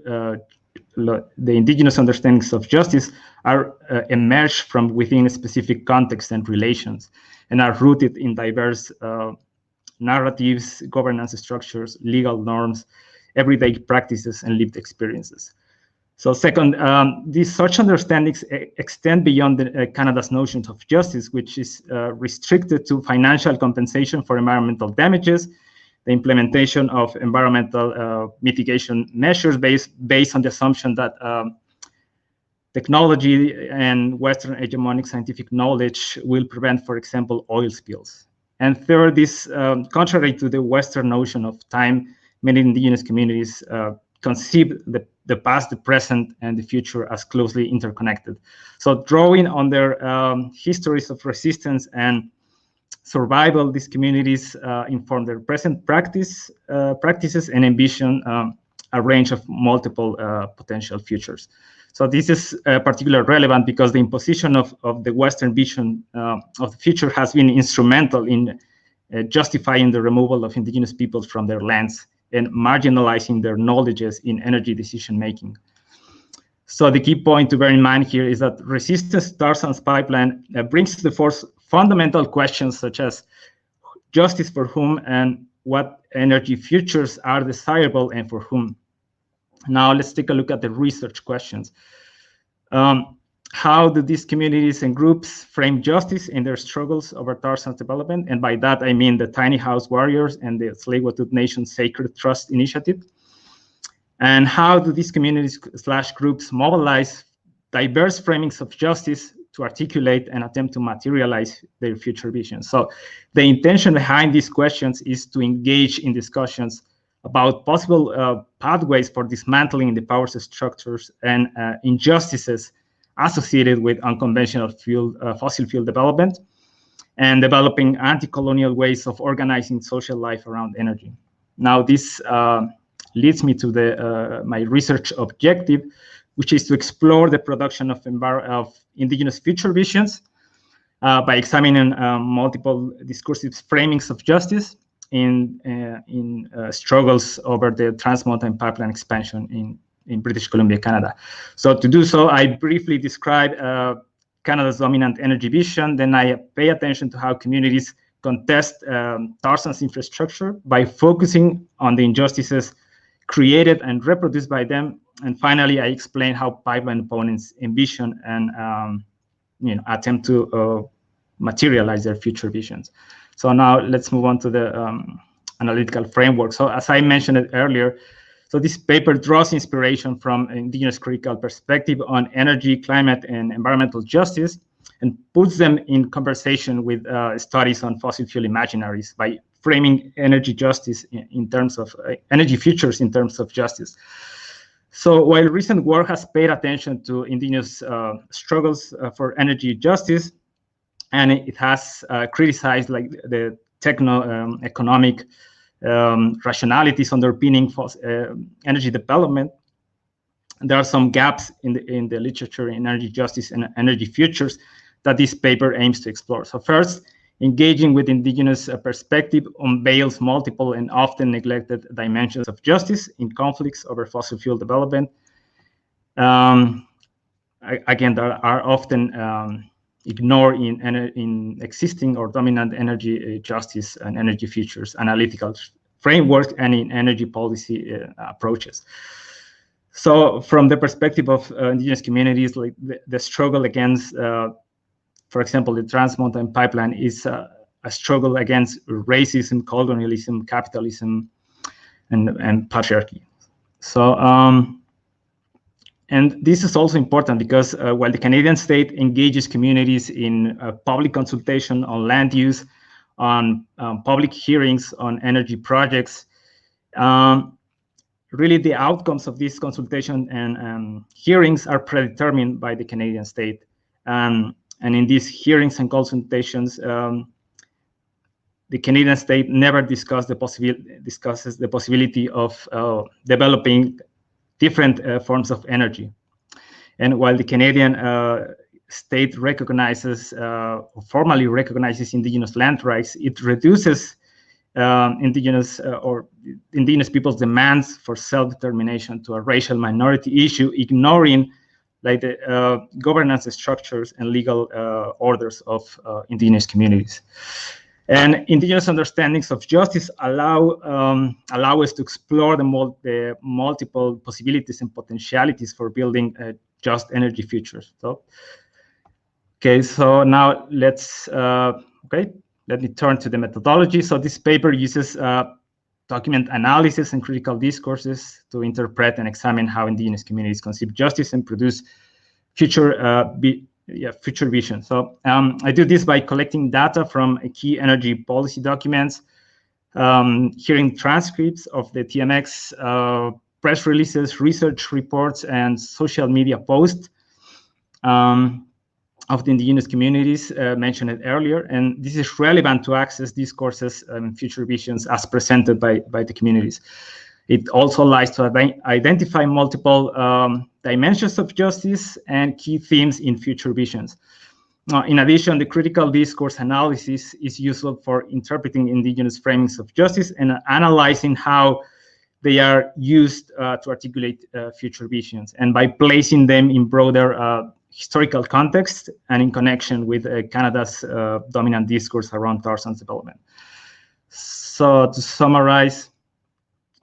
the indigenous understandings of justice are emerged from within a specific context and relations, and are rooted in diverse narratives, governance structures, legal norms, everyday practices, and lived experiences. So second, these such understandings extend beyond Canada's notions of justice, which is restricted to financial compensation for environmental damages, the implementation of environmental mitigation measures based on the assumption that technology and Western hegemonic scientific knowledge will prevent, for example, oil spills. And third, this contrary to the Western notion of time, many indigenous communities conceive the past, the present, and the future as closely interconnected. So drawing on their histories of resistance and survival, these communities inform their present practices and envision a range of multiple potential futures. So this is particularly relevant because the imposition of the Western vision of the future has been instrumental in justifying the removal of indigenous peoples from their lands and marginalizing their knowledges in energy decision-making. So the key point to bear in mind here is that resistance to tar sands pipeline brings to the fore fundamental questions such as justice for whom and what energy futures are desirable and for whom. Now let's take a look at the research questions. How do these communities and groups frame justice in their struggles over tar sands development? And by that, I mean the Tiny House Warriors and the Tsleil-Waututh Nation Sacred Trust Initiative. And how do these communities / groups mobilize diverse framings of justice to articulate and attempt to materialize their future vision? So the intention behind these questions is to engage in discussions about possible pathways for dismantling the power structures and injustices associated with unconventional fossil fuel development and developing anti-colonial ways of organizing social life around energy. Now, this leads me to my research objective, which is to explore the production of indigenous future visions by examining multiple discursive framings of justice in struggles over the Trans Mountain Pipeline expansion in British Columbia, Canada. So to do so, I briefly describe Canada's dominant energy vision. Then I pay attention to how communities contest tar sands infrastructure by focusing on the injustices created and reproduced by them. And finally, I explain how pipeline opponents envision and attempt to materialize their future visions. So now let's move on to the analytical framework. So as I mentioned it earlier, so this paper draws inspiration from indigenous critical perspective on energy, climate, and environmental justice, and puts them in conversation with studies on fossil fuel imaginaries by framing energy justice in terms of energy futures in terms of justice. So while recent work has paid attention to indigenous struggles for energy justice, and it has criticized like the techno-economic rationalities underpinning energy development, there are some gaps in the literature in energy justice and energy futures that this paper aims to explore. So first, engaging with indigenous perspective unveils multiple and often neglected dimensions of justice in conflicts over fossil fuel development. Again, there are often ignored in existing or dominant energy justice and energy futures analytical framework and in energy policy approaches. So from the perspective of indigenous communities, like the struggle against, for example, the Trans Mountain Pipeline is a struggle against racism, colonialism, capitalism, and patriarchy. So, and this is also important because while the Canadian state engages communities in public consultation on land use, on public hearings on energy projects, really the outcomes of this consultation and hearings are predetermined by the Canadian state. And in these hearings and consultations, the Canadian state never discusses the possibility of developing different forms of energy. And while the Canadian state formally recognizes indigenous land rights, it reduces indigenous people's demands for self-determination to a racial minority issue, ignoring like the governance structures and legal orders of indigenous communities. And indigenous understandings of justice allow us to explore the multiple possibilities and potentialities for building just energy futures. So, okay, so now let me turn to the methodology. So this paper uses document analysis and critical discourses to interpret and examine how indigenous communities conceive justice and produce future vision. So I do this by collecting data from key energy policy documents, hearing transcripts of the TMX press releases, research reports, and social media posts of the indigenous communities mentioned earlier. And this is relevant to access discourses and future visions as presented by the communities. It also allows to identify multiple dimensions of justice and key themes in future visions. In addition, the critical discourse analysis is useful for interpreting indigenous framings of justice and analyzing how they are used to articulate future visions, and by placing them in broader historical context and in connection with Canada's dominant discourse around tar sands development. So to summarize,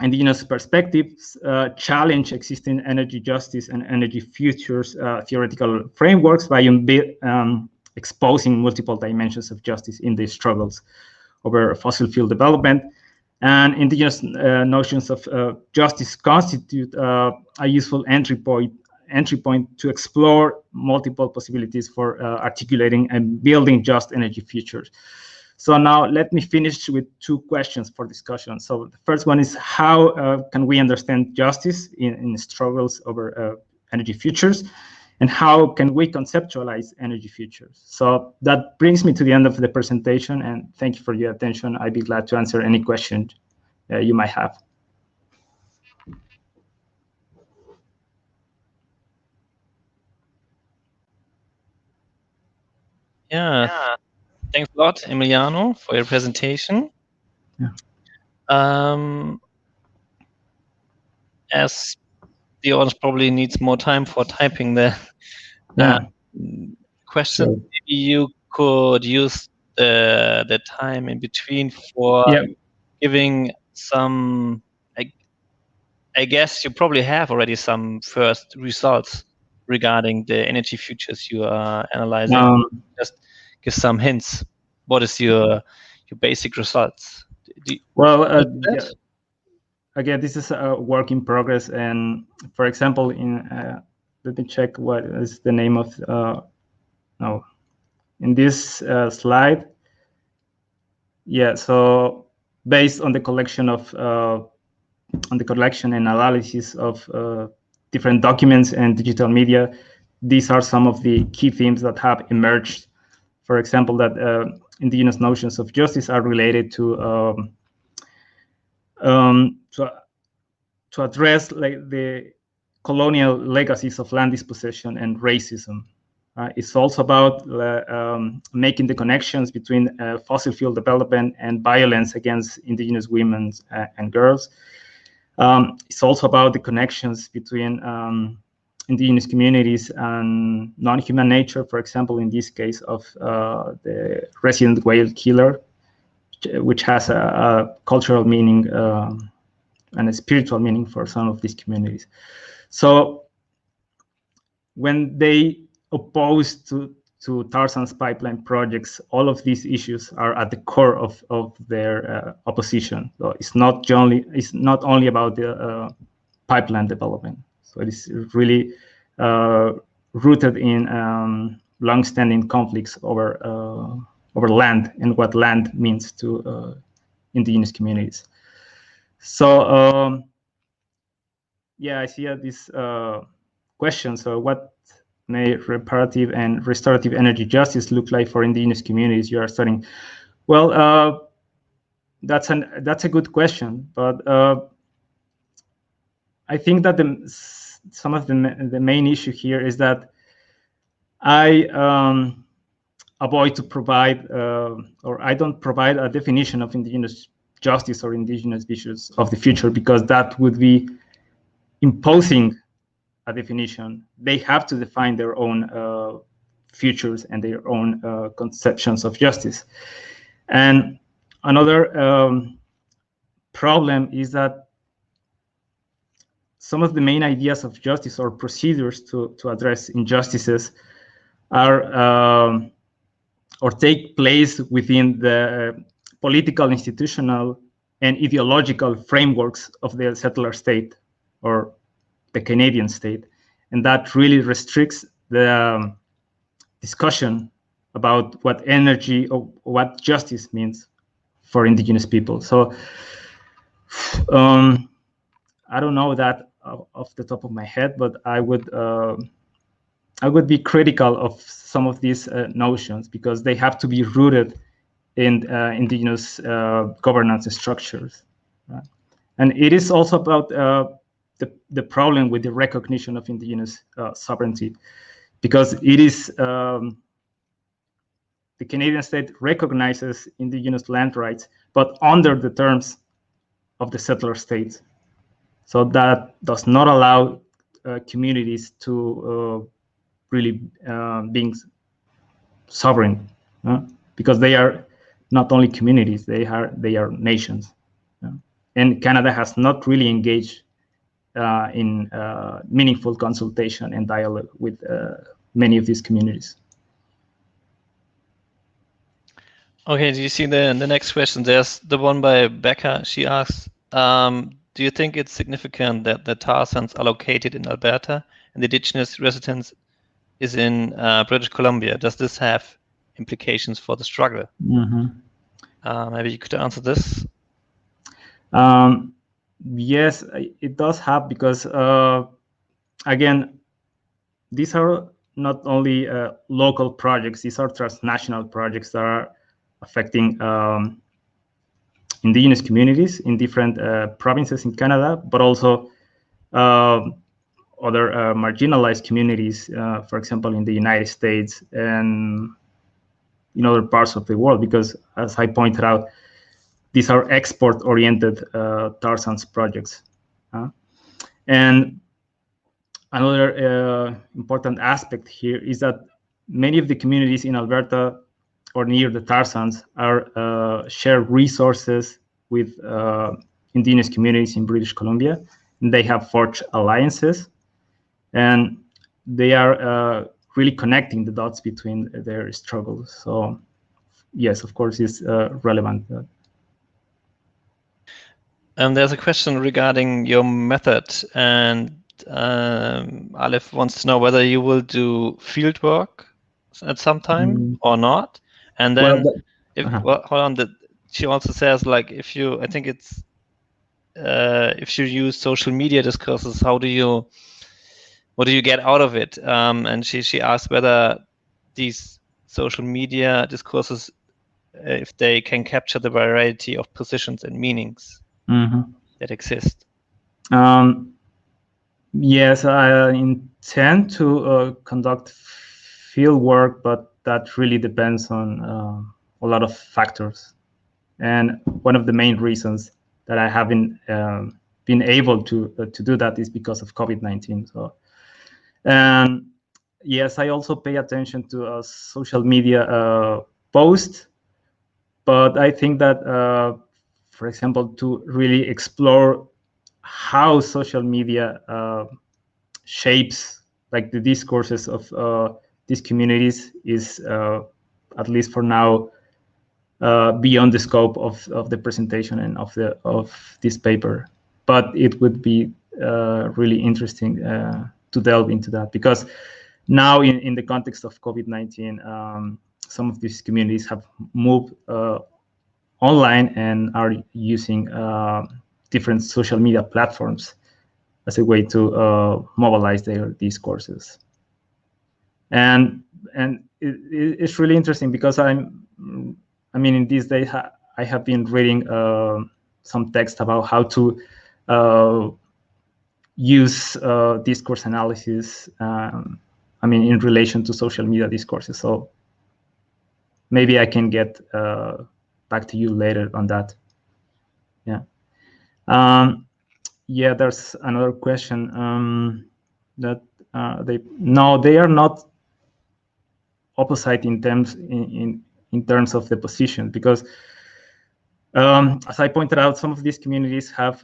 indigenous perspectives challenge existing energy justice and energy futures theoretical frameworks by exposing multiple dimensions of justice in these struggles over fossil fuel development. And indigenous notions of justice constitute a useful entry point to explore multiple possibilities for articulating and building just energy futures. So now let me finish with two questions for discussion. So the first one is, how can we understand justice in struggles over energy futures? And how can we conceptualize energy futures? So that brings me to the end of the presentation, and thank you for your attention. I'd be glad to answer any questions you might have. Yeah. Thanks a lot, Emiliano, for your presentation. Yeah. As the audience probably needs more time for typing the question, so maybe you could use the time in between for giving some. I guess you probably have already some first results regarding the energy futures you are analyzing. Just give some hints. What is your basic results? Well, again, this is a work in progress, and for example, let me check what is the name of in this slide. Yeah, so based on the collection and analysis of different documents and digital media, these are some of the key themes that have emerged. For example, that indigenous notions of justice are related to address like the colonial legacies of land dispossession and racism. It's also about making the connections between fossil fuel development and violence against indigenous women and girls. It's also about the connections between indigenous communities and non-human nature, for example, in this case of the resident whale killer, which has a cultural meaning and a spiritual meaning for some of these communities. So when they oppose to tar sands pipeline projects, all of these issues are at the core of their opposition. So it's not only about the pipeline development. So it is really rooted in long-standing conflicts over land and what land means to indigenous communities. So I see this question. So what may reparative and restorative energy justice look like for indigenous communities you are studying? Well, that's a good question, but I think that some of the main issue here is that I avoid to provide, or I don't provide a definition of indigenous justice or indigenous issues of the future, because that would be imposing a definition. They have to define their own futures and their own conceptions of justice. And another problem is that some of the main ideas of justice or procedures to address injustices are or take place within the political, institutional, and ideological frameworks of the settler state or the Canadian state. And that really restricts the discussion about what energy or what justice means for indigenous people. So I don't know that off the top of my head, but I would be critical of some of these notions, because they have to be rooted in indigenous governance structures. Right? And it is also about the problem with the recognition of indigenous sovereignty, because it is the Canadian state recognizes indigenous land rights, but under the terms of the settler states. So that does not allow communities to really being sovereign, because they are not only communities, they are nations. And Canada has not really engaged in meaningful consultation and dialogue with many of these communities. Okay, do you see the next question? There's the one by Becca. She asks, do you think it's significant that the tar sands are located in Alberta and the indigenous residents is in British Columbia? Does this have implications for the struggle? Mm-hmm. Maybe you could answer this. Yes, it does have, because again, these are not only local projects, these are transnational projects that are affecting indigenous communities in different provinces in Canada, but also other marginalized communities, for example, in the United States and in other parts of the world, because as I pointed out, these are export-oriented tar sands projects. And another important aspect here is that many of the communities in Alberta or near the tar sands are share resources with indigenous communities in British Columbia, and they have forged alliances, and they are really connecting the dots between their struggles. So yes, of course, it's relevant. There's a question regarding your method, and Aleph wants to know whether you will do field work at some time or not. And then, hold on. She also says, like, if you, I think it's if you use social media discourses, what do you get out of it? And she asked whether these social media discourses, if they can capture the variety of positions and meanings that exist. Yes, I intend to conduct field work, but that really depends on a lot of factors. And one of the main reasons that I haven't been able to do that is because of COVID-19. So, and yes, I also pay attention to social media posts, but I think that, for example, to really explore how social media shapes like the discourses of these communities is, at least for now, beyond the scope of the presentation and of this paper. But it would be really interesting to delve into that, because now in the context of COVID-19, some of these communities have moved online and are using different social media platforms as a way to mobilize their discourses. And it's really interesting, because I mean, in these days, I have been reading some text about how to use discourse analysis, I mean, in relation to social media discourses. So maybe I can get back to you later on that. Yeah. Yeah, there's another question that they are not opposite in terms of the position, because as I pointed out, some of these communities have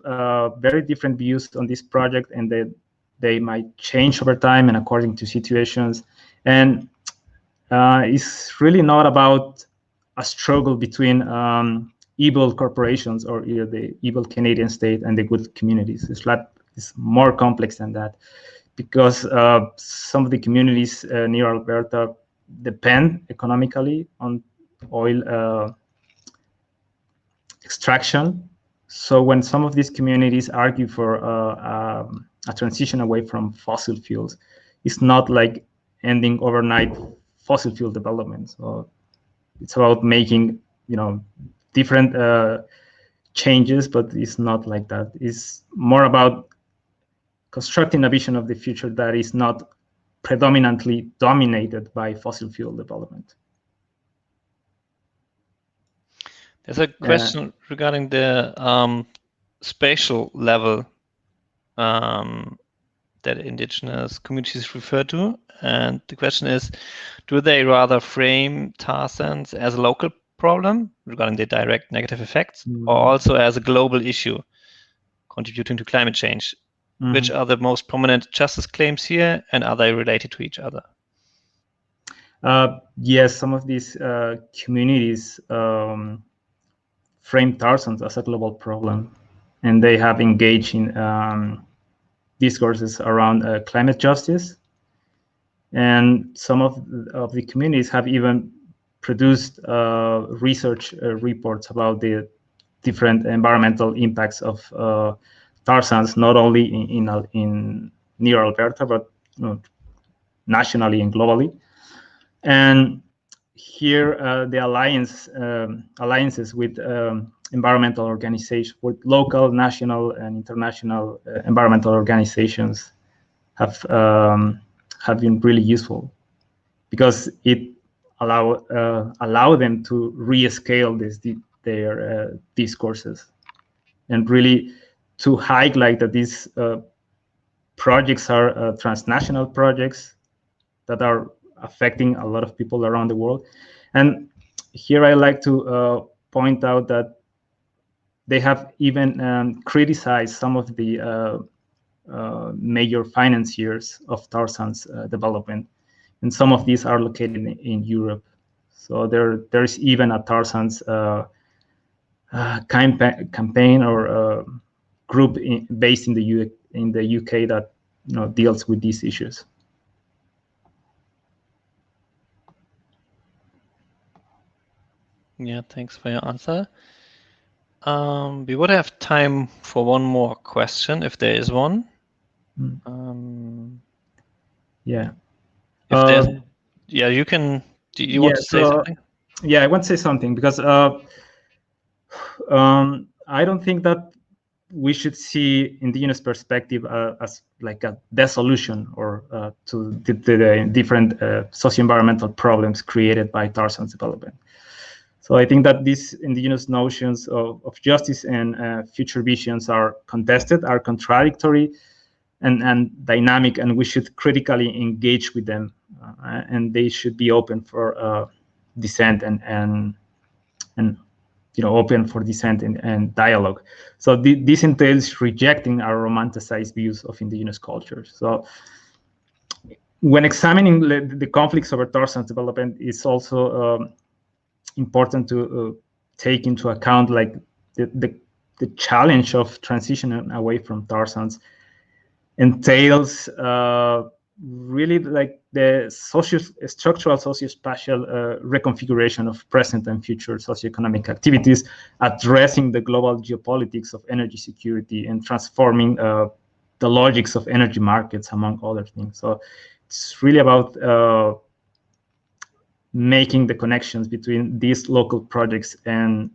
very different views on this project, and they might change over time and according to situations. And it's really not about a struggle between evil corporations or either the evil Canadian state and the good communities. It's more complex than that, because some of the communities near Alberta depend economically on oil extraction. So when some of these communities argue for a transition away from fossil fuels, it's not like ending overnight fossil fuel development. So it's about making, different changes, but it's not like that. It's more about constructing a vision of the future that is not predominantly dominated by fossil fuel development. There's a question regarding the spatial level that indigenous communities refer to. And the question is, do they rather frame tar sands as a local problem regarding the direct negative effects, or also as a global issue contributing to climate change? Which are the most prominent justice claims here, and are they related to each other? Yes, some of these communities frame tar sands as a global problem, and they have engaged in discourses around climate justice. And some of the communities have even produced research reports about the different environmental impacts of tar sands, not only in near Alberta, but nationally and globally. And here, the alliances with environmental organizations, with local, national, and international environmental organizations have been really useful, because it allow them to rescale their discourses, and really to highlight that these projects are transnational projects that are affecting a lot of people around the world. And here I like to point out that they have even criticized some of the major financiers of tar sands development, and some of these are located in Europe. So there's even a tar sands campaign or group based in the UK that deals with these issues. Yeah, thanks for your answer. We would have time for one more question, if there is one. Yeah. If there's, yeah, you can. Do you want to say something? Yeah, I want to say something, because I don't think that we should see indigenous perspective as like a dissolution or to the different socio-environmental problems created by tar sands development. So I think that these indigenous notions of justice and future visions are contested, are contradictory, and dynamic, and we should critically engage with them, and they should be open for dissent and open for dissent and dialogue. So this entails rejecting our romanticized views of indigenous cultures. So when examining the conflicts over tar sands development, it's also important to take into account like the challenge of transitioning away from tar sands entails really like the structural socio-spatial reconfiguration of present and future socioeconomic activities, addressing the global geopolitics of energy security and transforming the logics of energy markets, among other things. So it's really about making the connections between these local projects and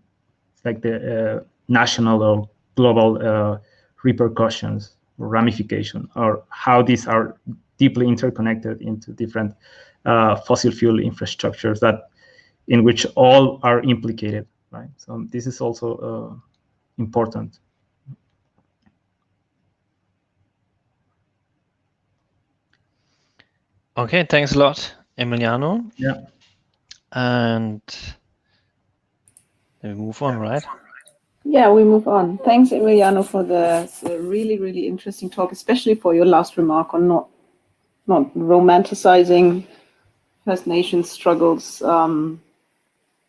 like the national or global repercussions ramification, or how these are deeply interconnected into different fossil fuel infrastructures in which all are implicated, right? So this is also important. Okay, thanks a lot, Emiliano. Yeah. And we move on, right? Yeah, we move on. Thanks, Emiliano, for the really, really interesting talk, especially for your last remark on not romanticizing First Nations struggles,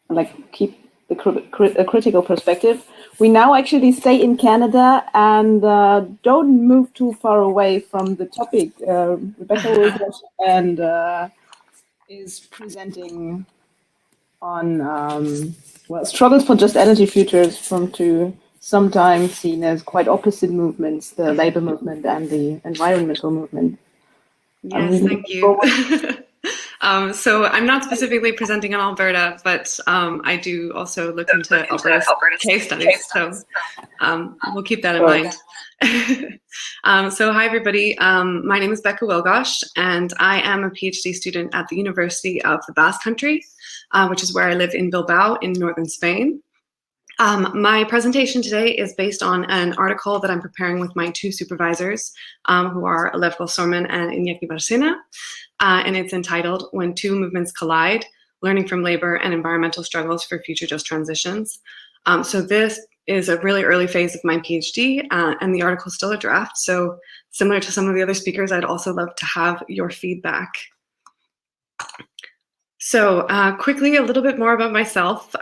like keep a critical perspective. We now actually stay in Canada and don't move too far away from the topic. Rebecca Wilgers and is presenting on struggles for just energy futures from two sometimes seen as quite opposite movements, the labor movement and the environmental movement. Yes, thank you. So I'm not specifically presenting on Alberta, but I do also look into Alberta's case studies. So we'll keep that in mind. So hi, everybody. My name is Becca Wilgosh, and I am a PhD student at the University of the Basque Country, which is where I live in Bilbao in northern Spain. My presentation today is based on an article that I'm preparing with my two supervisors, who are Lev Sorman and Iñaki Barcena, and it's entitled When Two Movements Collide, Learning from Labor and Environmental Struggles for Future Just Transitions. So this is a really early phase of my PhD, and the article is still a draft. So similar to some of the other speakers, I'd also love to have your feedback. So quickly, a little bit more about myself.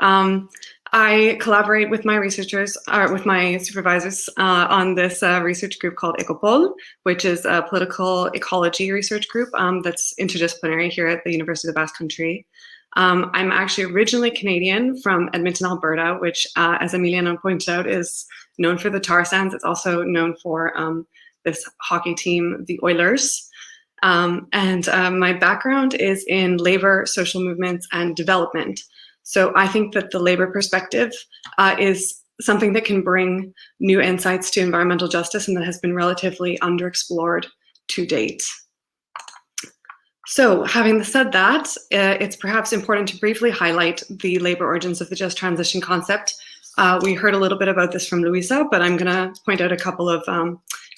I collaborate with my researchers, or with my supervisors, on this research group called Ecopol, which is a political ecology research group that's interdisciplinary here at the University of the Basque Country. I'm actually originally Canadian from Edmonton, Alberta, which, as Emiliano pointed out, is known for the tar sands. It's also known for this hockey team, the Oilers. And my background is in labor, social movements, and development. So I think that the labor perspective is something that can bring new insights to environmental justice and that has been relatively underexplored to date. So having said that, it's perhaps important to briefly highlight the labor origins of the just transition concept. We heard a little bit about this from Luisa, but I'm going to point out a couple of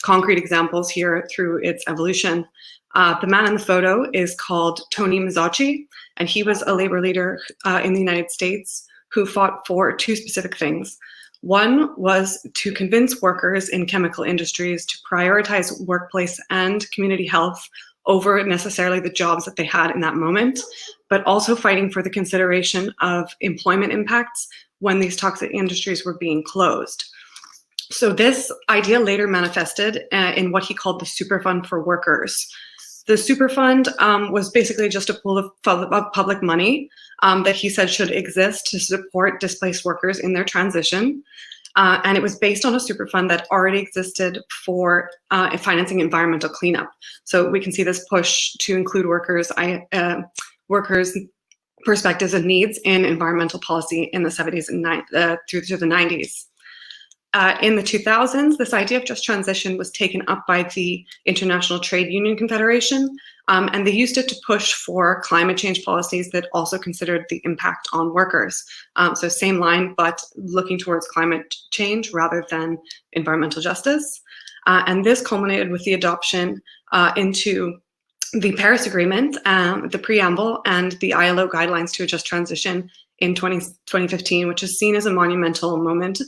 concrete examples here through its evolution. The man in the photo is called Tony Mazzocchi, and he was a labor leader in the United States who fought for two specific things. One was to convince workers in chemical industries to prioritize workplace and community health over necessarily the jobs that they had in that moment, but also fighting for the consideration of employment impacts when these toxic industries were being closed. So this idea later manifested in what he called the Superfund for Workers. The Superfund was basically just a pool of public money that he said should exist to support displaced workers in their transition. And it was based on a Superfund that already existed for financing environmental cleanup. So we can see this push to include workers' perspectives and needs in environmental policy in the 70s and through to the 90s. In the 2000s, this idea of just transition was taken up by the International Trade Union Confederation, and they used it to push for climate change policies that also considered the impact on workers. So same line, but looking towards climate change rather than environmental justice. And this culminated with the adoption into the Paris Agreement, the preamble, and the ILO guidelines to a just transition in 2015, which is seen as a monumental moment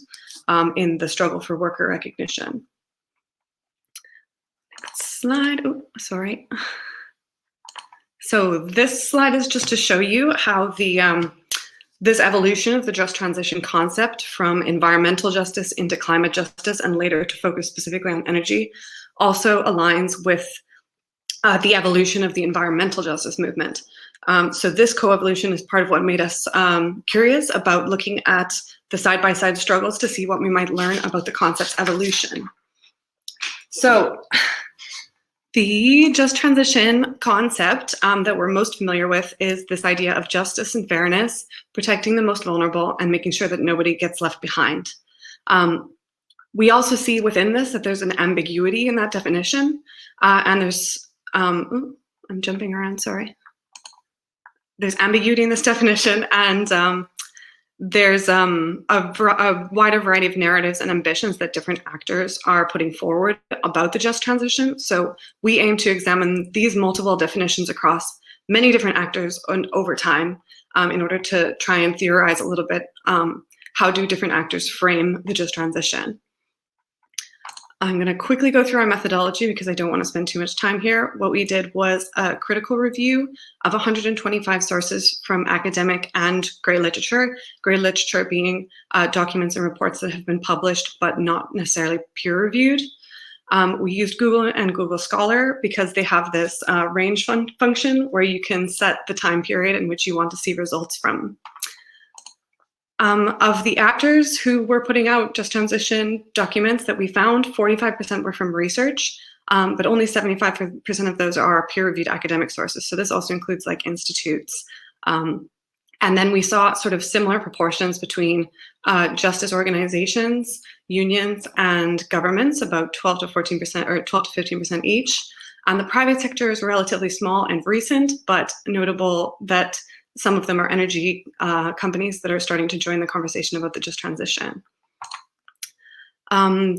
in the struggle for worker recognition. Next slide. Oh, sorry. So this slide is just to show you how the this evolution of the just transition concept from environmental justice into climate justice and later to focus specifically on energy also aligns with the evolution of the environmental justice movement. So this co-evolution is part of what made us curious about looking at the side-by-side struggles to see what we might learn about the concept's evolution. So the just transition concept that we're most familiar with is this idea of justice and fairness, protecting the most vulnerable and making sure that nobody gets left behind. We also see within this that there's an ambiguity in that definition, and there's, I'm jumping around, sorry. There's ambiguity in this definition, and there's a wider variety of narratives and ambitions that different actors are putting forward about the just transition. So we aim to examine these multiple definitions across many different actors over time in order to try and theorize a little bit how do different actors frame the just transition. I'm going to quickly go through our methodology because I don't want to spend too much time here. What we did was a critical review of 125 sources from academic and grey literature being documents and reports that have been published but not necessarily peer-reviewed. We used Google and Google Scholar because they have this range function where you can set the time period in which you want to see results from. Of the actors who were putting out just transition documents that we found, 45% were from research, but only 75% of those are peer-reviewed academic sources. So this also includes like institutes. And then we saw sort of similar proportions between justice organizations, unions, and governments, about 12 to 14% or 12 to 15% each. And the private sector is relatively small and recent, but notable that some of them are energy companies that are starting to join the conversation about the just transition.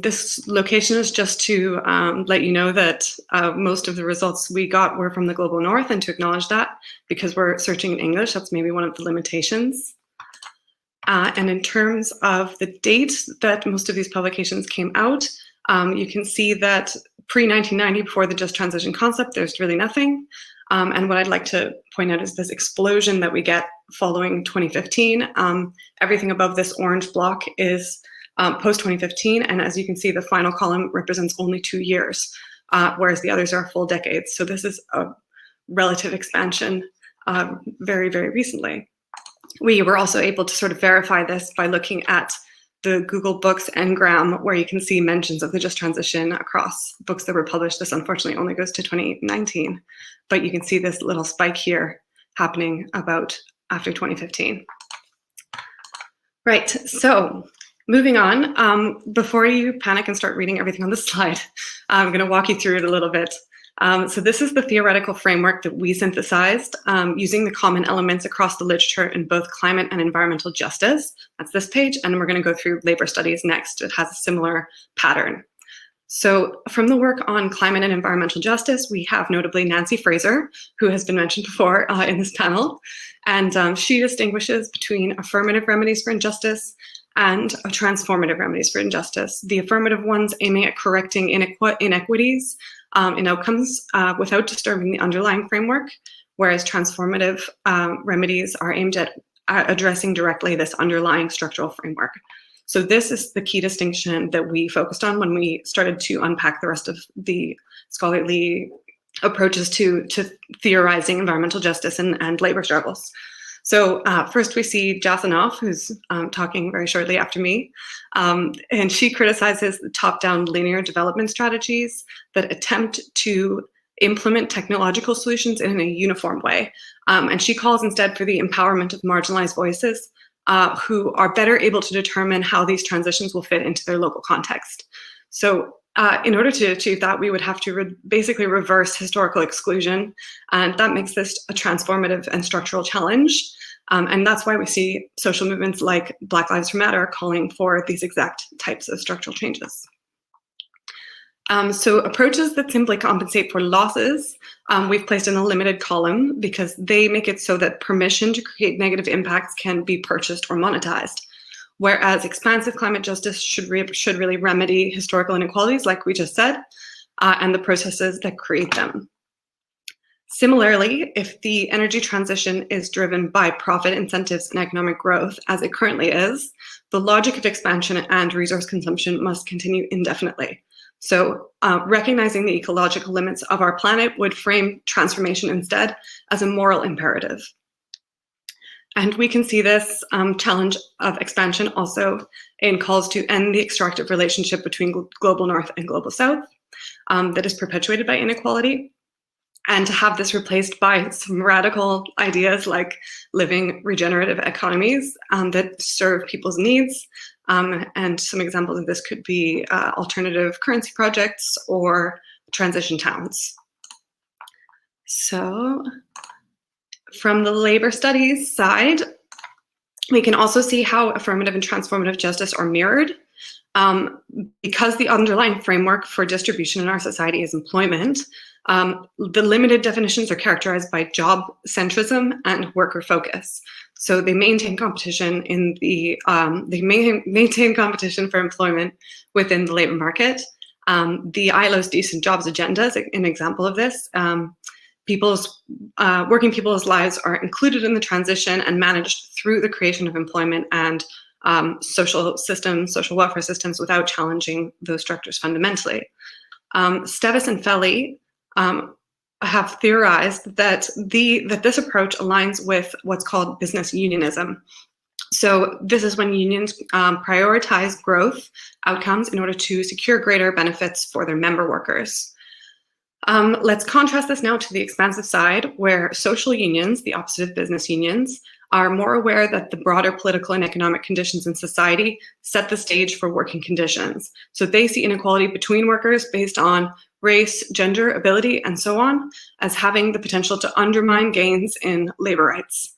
This location is just to let you know that most of the results we got were from the global north, and to acknowledge that because we're searching in English, that's maybe one of the limitations. And in terms of the date that most of these publications came out, you can see that pre-1990, before the just transition concept, there's really nothing. And what I'd like to point out is this explosion that we get following 2015. Everything above this orange block is post-2015, and as you can see, the final column represents only 2 years, whereas the others are full decades. So this is a relative expansion very, very recently. We were also able to sort of verify this by looking at the Google Books Ngram, where you can see mentions of the just transition across books that were published. This unfortunately only goes to 2019, but you can see this little spike here happening about after 2015. Right, so moving on, before you panic and start reading everything on the slide, I'm going to walk you through it a little bit. So this is the theoretical framework that we synthesized using the common elements across the literature in both climate and environmental justice. That's this page, and we're going to go through labor studies next. It has a similar pattern. So from the work on climate and environmental justice, we have notably Nancy Fraser, who has been mentioned before in this panel, and she distinguishes between affirmative remedies for injustice and transformative remedies for injustice. The affirmative ones aiming at correcting inequities in outcomes without disturbing the underlying framework, whereas transformative remedies are aimed at addressing directly this underlying structural framework. So this is the key distinction that we focused on when we started to unpack the rest of the scholarly approaches to theorizing environmental justice and labor struggles. So first we see Jasanoff, who's talking very shortly after me, and she criticizes the top-down linear development strategies that attempt to implement technological solutions in a uniform way. And she calls instead for the empowerment of marginalized voices who are better able to determine how these transitions will fit into their local context. So in order to achieve that, we would have to basically reverse historical exclusion, and that makes this a transformative and structural challenge. And that's why we see social movements like Black Lives Matter calling for these exact types of structural changes. So approaches that simply compensate for losses, we've placed in a limited column because they make it so that permission to create negative impacts can be purchased or monetized. Whereas expansive climate justice should really remedy historical inequalities, like we just said, and the processes that create them. Similarly, if the energy transition is driven by profit incentives and economic growth, as it currently is, the logic of expansion and resource consumption must continue indefinitely. So recognizing the ecological limits of our planet would frame transformation instead as a moral imperative. And we can see this challenge of expansion also in calls to end the extractive relationship between global north and global south that is perpetuated by inequality, and to have this replaced by some radical ideas like living regenerative economies that serve people's needs And some examples of this could be alternative currency projects or transition towns. So from the labor studies side, we can also see how affirmative and transformative justice are mirrored. Because the underlying framework for distribution in our society is employment, the limited definitions are characterized by job centrism and worker focus. So they maintain competition in the maintain competition for employment within the labor market. The ILO's Decent Jobs Agenda is an example of this. Working people's lives are included in the transition and managed through the creation of employment and social welfare systems without challenging those structures fundamentally. Stevis and Feli have theorized that this approach aligns with what's called business unionism. So this is when unions prioritize growth outcomes in order to secure greater benefits for their member workers. Let's contrast this now to the expansive side, where social unions, the opposite of business unions, are more aware that the broader political and economic conditions in society set the stage for working conditions. So they see inequality between workers based on race, gender, ability, and so on, as having the potential to undermine gains in labor rights.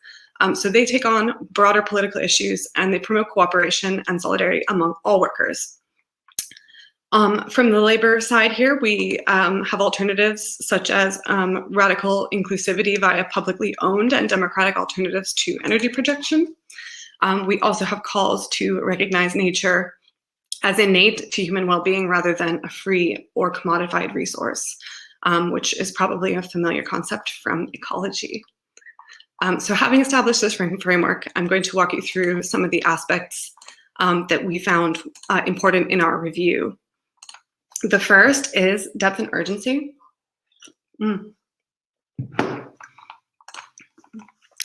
So they take on broader political issues and they promote cooperation and solidarity among all workers. From the labor side here, we have alternatives such as radical inclusivity via publicly owned and democratic alternatives to energy production. We also have calls to recognize nature as innate to human well-being rather than a free or commodified resource, which is probably a familiar concept from ecology. So having established this framework, I'm going to walk you through some of the aspects that we found important in our review. The first is depth and urgency.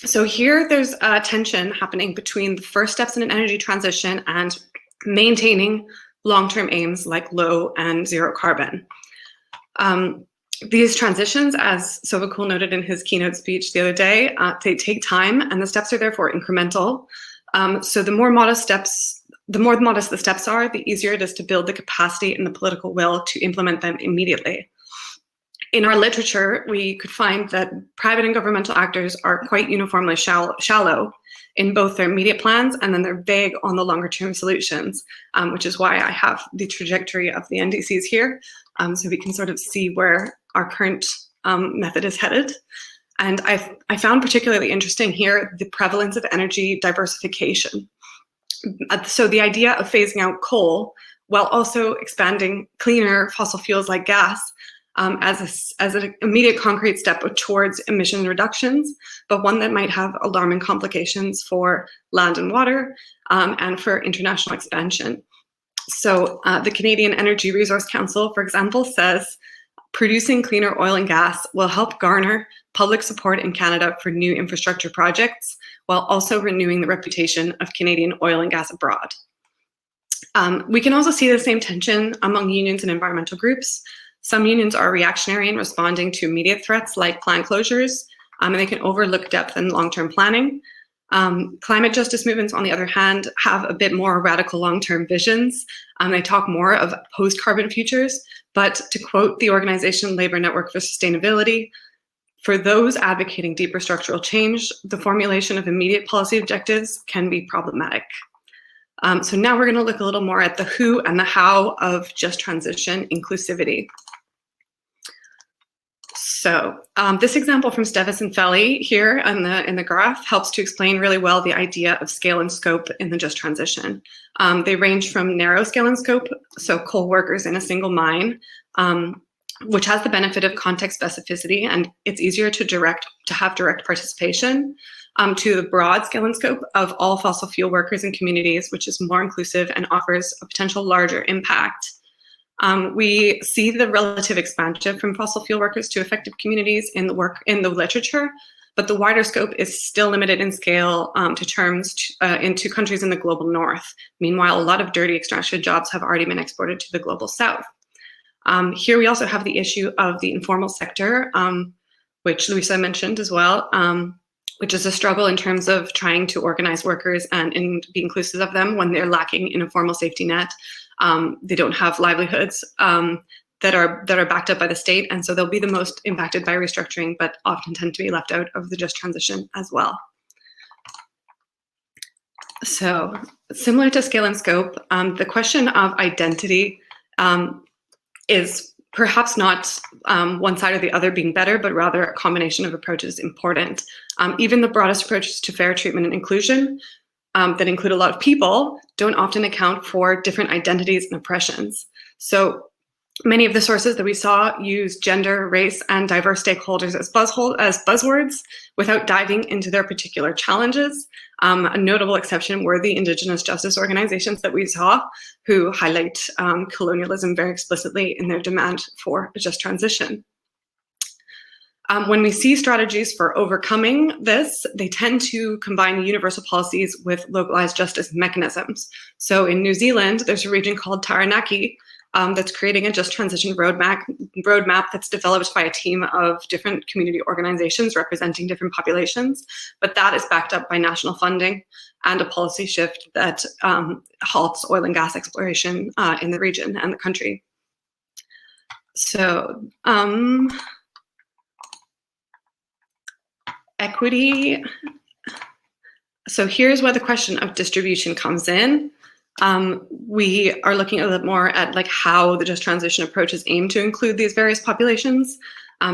So here there's a tension happening between the first steps in an energy transition and maintaining long-term aims like low and zero carbon. These transitions, as Sovakul noted in his keynote speech the other day, they take time and the steps are therefore incremental. So the more modest the steps are, the easier it is to build the capacity and the political will to implement them immediately. In our literature, we could find that private and governmental actors are quite uniformly shallow in both their immediate plans and then they're vague on the longer term solutions, which is why I have the trajectory of the NDCs here, so we can sort of see where our current method is headed. And I found particularly interesting here the prevalence of energy diversification. So the idea of phasing out coal while also expanding cleaner fossil fuels like gas as an immediate concrete step towards emission reductions, but one that might have alarming complications for land and water and for international expansion. So the Canadian Energy Resource Council, for example, says producing cleaner oil and gas will help garner public support in Canada for new infrastructure projects, while also renewing the reputation of Canadian oil and gas abroad. We can also see the same tension among unions and environmental groups. Some unions are reactionary in responding to immediate threats like plant closures, and they can overlook depth and long-term planning. Climate justice movements, on the other hand, have a bit more radical long-term visions. They talk more of post-carbon futures, but to quote the organization Labor Network for Sustainability, for those advocating deeper structural change, the formulation of immediate policy objectives can be problematic. So now we're going to look a little more at the who and the how of just transition inclusivity. So this example from Stevis and Feli here in the graph helps to explain really well the idea of scale and scope in the just transition. They range from narrow scale and scope, so coal workers in a single mine, which has the benefit of context specificity and it's easier to have direct participation, to the broad scale and scope of all fossil fuel workers and communities, which is more inclusive and offers a potential larger impact. We see the relative expansion from fossil fuel workers to effective communities in the literature, but the wider scope is still limited in scale into countries in the global north. Meanwhile, a lot of dirty extraction jobs have already been exported to the global south. Here we also have the issue of the informal sector, which Luisa mentioned as well, which is a struggle in terms of trying to organize workers and be inclusive of them when they're lacking in a formal safety net. They don't have livelihoods that are backed up by the state, and so they'll be the most impacted by restructuring, but often tend to be left out of the just transition as well. So similar to scale and scope, the question of identity is perhaps not one side or the other being better, but rather a combination of approaches important. Even the broadest approaches to fair treatment and inclusion that include a lot of people don't often account for different identities and oppressions. So many of the sources that we saw use gender, race, and diverse stakeholders as buzzwords without diving into their particular challenges. A notable exception were the Indigenous justice organizations that we saw, who highlight colonialism very explicitly in their demand for a just transition. When we see strategies for overcoming this, they tend to combine universal policies with localized justice mechanisms. So in New Zealand, there's a region called Taranaki that's creating a just transition roadmap that's developed by a team of different community organizations representing different populations, but that is backed up by national funding and a policy shift that halts oil and gas exploration in the region and the country. So equity. So here's where the question of distribution comes in. We are looking a little more at like how the just transition approaches aim to include these various populations.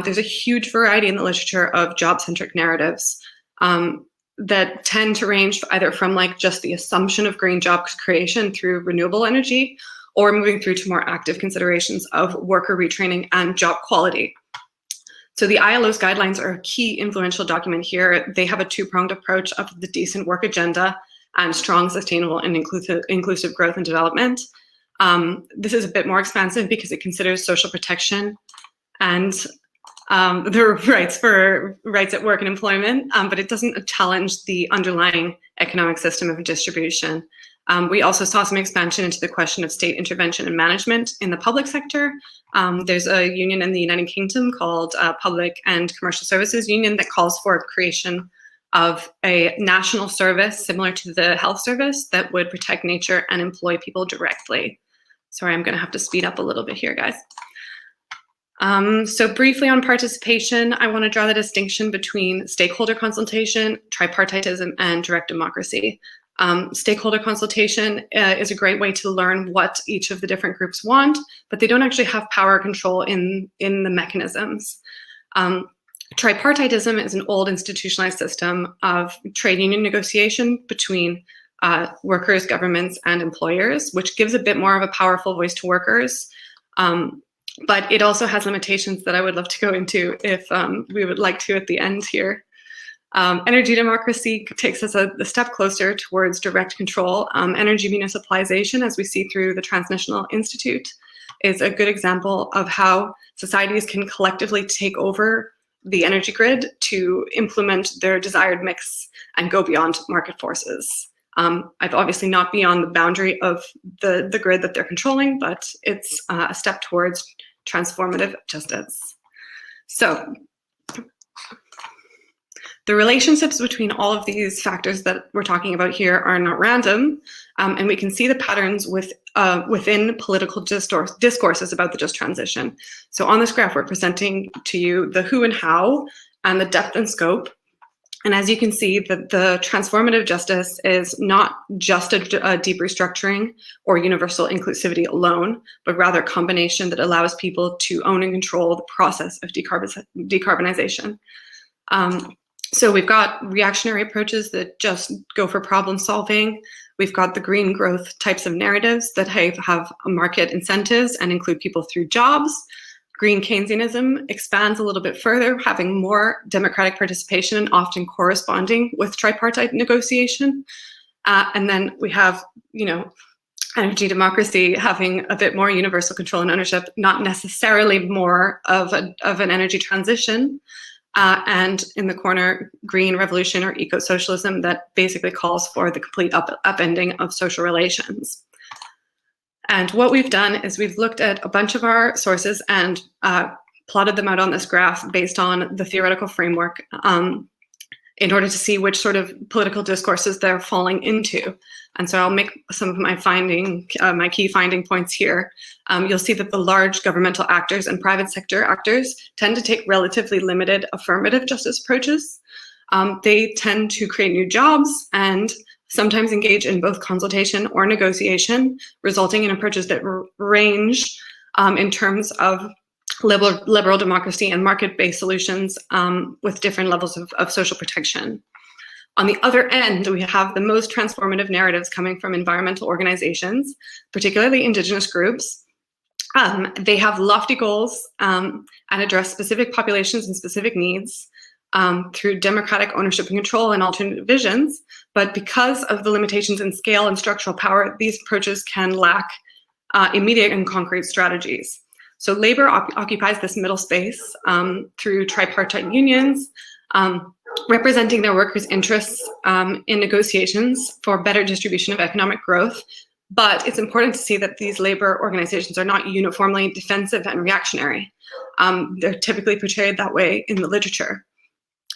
There's a huge variety in the literature of job-centric narratives that tend to range either from like just the assumption of green job creation through renewable energy, or moving through to more active considerations of worker retraining and job quality. So the ILO's guidelines are a key influential document here. They have a two-pronged approach of the decent work agenda and strong, sustainable, and inclusive growth and development. This is a bit more expansive because it considers social protection and the rights at work and employment, but it doesn't challenge the underlying economic system of distribution. We also saw some expansion into the question of state intervention and management in the public sector. There's a union in the United Kingdom called Public and Commercial Services Union that calls for creation of a national service similar to the health service that would protect nature and employ people directly. Sorry, I'm gonna have to speed up a little bit here, guys. So briefly on participation, I wanna draw the distinction between stakeholder consultation, tripartitism, and direct democracy. Stakeholder consultation is a great way to learn what each of the different groups want, but they don't actually have power control in the mechanisms. Tripartitism is an old institutionalized system of trade union negotiation between workers, governments, and employers, which gives a bit more of a powerful voice to workers. But it also has limitations that I would love to go into if we would like to at the end here. Energy democracy takes us a step closer towards direct control. Energy municipalization, as we see through the Transnational Institute, is a good example of how societies can collectively take over the energy grid to implement their desired mix and go beyond market forces. I've obviously not beyond the boundary of the grid that they're controlling, but it's a step towards transformative justice. So the relationships between all of these factors that we're talking about here are not random, and we can see the patterns within political discourses about the just transition. So on this graph, we're presenting to you the who and how and the depth and scope. And as you can see, the transformative justice is not just a deep restructuring or universal inclusivity alone, but rather a combination that allows people to own and control the process of decarbonization. So we've got reactionary approaches that just go for problem solving. We've got the green growth types of narratives that have market incentives and include people through jobs. Green Keynesianism expands a little bit further, having more democratic participation and often corresponding with tripartite negotiation. And then we have, energy democracy having a bit more universal control and ownership, not necessarily more of an energy transition. And in the corner, green revolution or eco-socialism that basically calls for the complete upending of social relations. And what we've done is we've looked at a bunch of our sources and plotted them out on this graph based on the theoretical framework in order to see which sort of political discourses they're falling into. And so I'll make some of my key finding points here. You'll see that the large governmental actors and private sector actors tend to take relatively limited affirmative justice approaches. They tend to create new jobs and sometimes engage in both consultation or negotiation, resulting in approaches that range in terms of liberal democracy and market-based solutions with different levels of social protection. On the other end, we have the most transformative narratives coming from environmental organizations, particularly indigenous groups. They have lofty goals and address specific populations and specific needs through democratic ownership and control and alternative visions. But because of the limitations in scale and structural power, these approaches can lack immediate and concrete strategies. So labor occupies this middle space through tripartite unions, representing their workers' interests in negotiations for better distribution of economic growth. But it's important to see that these labor organizations are not uniformly defensive and reactionary. They're typically portrayed that way in the literature.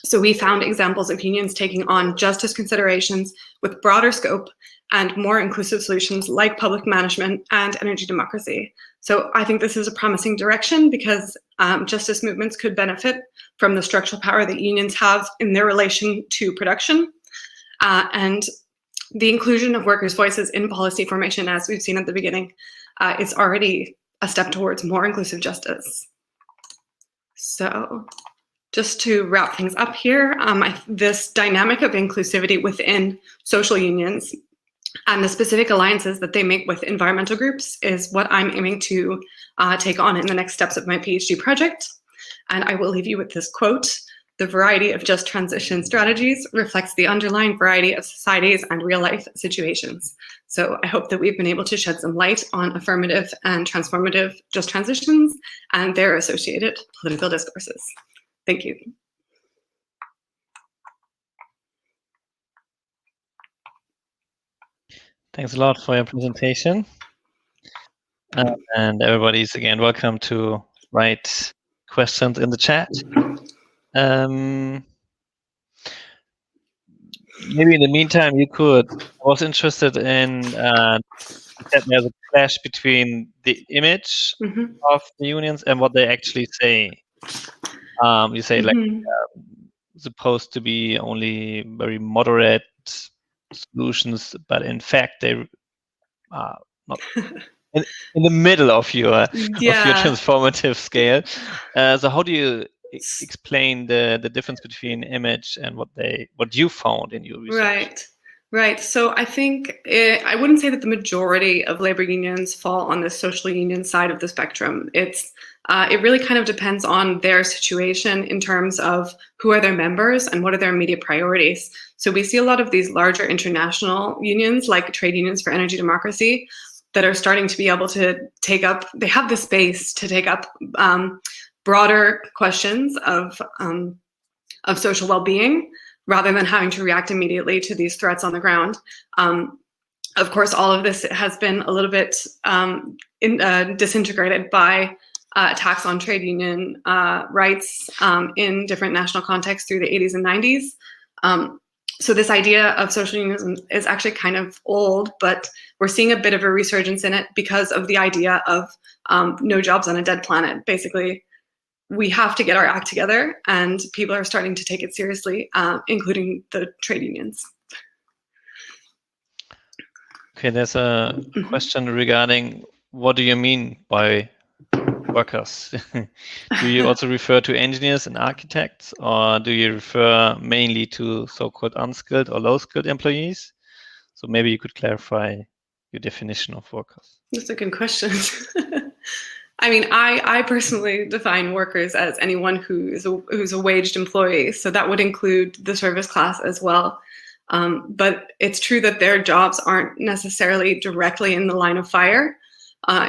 So we found examples of unions taking on justice considerations with broader scope and more inclusive solutions like public management and energy democracy. So I think this is a promising direction because justice movements could benefit from the structural power that unions have in their relation to production. And the inclusion of workers' voices in policy formation, as we've seen at the beginning, is already a step towards more inclusive justice. So just to wrap things up here, this dynamic of inclusivity within social unions and the specific alliances that they make with environmental groups is what I'm aiming to take on in the next steps of my PhD project. And I will leave you with this quote: "The variety of just transition strategies reflects the underlying variety of societies and real life situations." So I hope that we've been able to shed some light on affirmative and transformative just transitions and their associated political discourses. Thank you. Thanks a lot for your presentation. And everybody's again welcome to write questions in the chat. Maybe in the meantime, I was interested in that there's a clash between the image of the unions and what they actually say. You say like supposed to be only very moderate solutions, but in fact they are not in the middle of your transformative scale. So how do you explain the difference between image and what you found in your research? Right. So I think I wouldn't say that the majority of labor unions fall on the social union side of the spectrum. It really kind of depends on their situation in terms of who are their members and what are their immediate priorities. So we see a lot of these larger international unions like trade unions for energy democracy that are starting to be able to they have the space to take up broader questions of social well-being rather than having to react immediately to these threats on the ground. Of course, all of this has been a little bit disintegrated by attacks on trade union rights in different national contexts through the 80s and 90s. So this idea of social unionism is actually kind of old, but we're seeing a bit of a resurgence in it because of the idea of no jobs on a dead planet. Basically, we have to get our act together, and people are starting to take it seriously, including the trade unions. Okay, there's a question regarding what do you mean by workers? Do you also refer to engineers and architects, or do you refer mainly to so-called unskilled or low-skilled employees? So maybe you could clarify your definition of workers. That's a good question. I mean, I personally define workers as anyone who's a waged employee. So that would include the service class as well. But it's true that their jobs aren't necessarily directly in the line of fire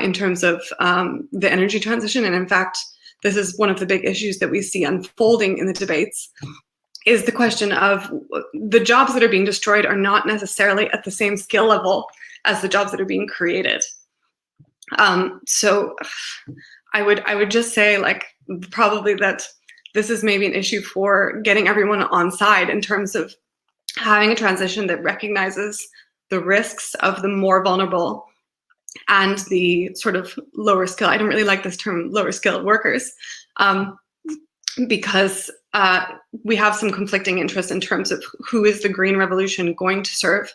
in terms of the energy transition. And in fact, this is one of the big issues that we see unfolding in the debates, is the question of the jobs that are being destroyed are not necessarily at the same skill level as the jobs that are being created. So I would just say, like, probably that this is maybe an issue for getting everyone on side in terms of having a transition that recognizes the risks of the more vulnerable and the sort of lower skill. I don't really like this term, lower skilled workers, because we have some conflicting interests in terms of who is the green revolution going to serve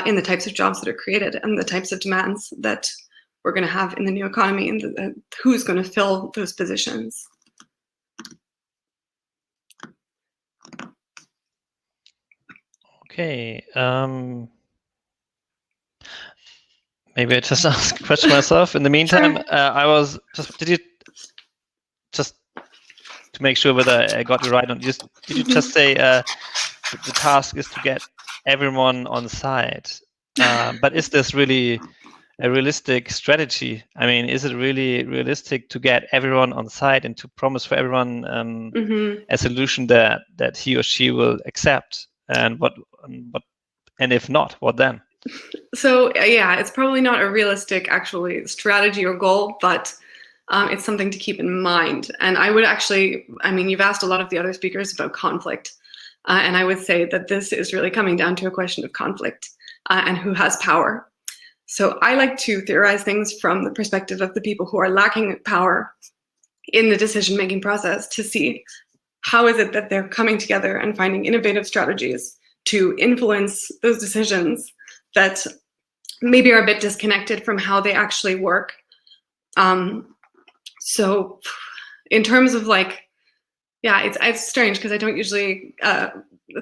in the types of jobs that are created and the types of demands that we're going to have in the new economy, and who's going to fill those positions. Okay. Maybe I just ask a question myself. In the meantime, I was just, did you just, to make sure whether I got you right, did you just say the task is to get everyone on side? But is this really a realistic strategy? I mean, is it really realistic to get everyone on side and to promise for everyone a solution that he or she will accept? And if not, what then? So yeah, it's probably not a realistic actually strategy or goal, but it's something to keep in mind. And I would actually, I mean, you've asked a lot of the other speakers about conflict, and I would say that this is really coming down to a question of conflict and who has power. So I like to theorize things from the perspective of the people who are lacking power in the decision-making process, to see how is it that they're coming together and finding innovative strategies to influence those decisions that maybe are a bit disconnected from how they actually work. So in terms of like, yeah, it's strange because I don't usually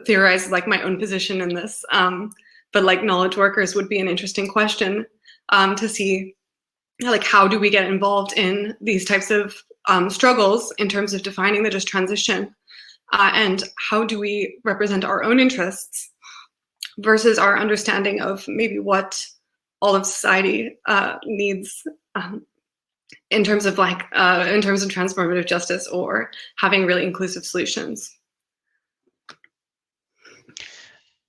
theorize like my own position in this, but like knowledge workers would be an interesting question to see, like, how do we get involved in these types of struggles in terms of defining the just transition, and how do we represent our own interests versus our understanding of maybe what all of society needs in terms of like in terms of transformative justice or having really inclusive solutions.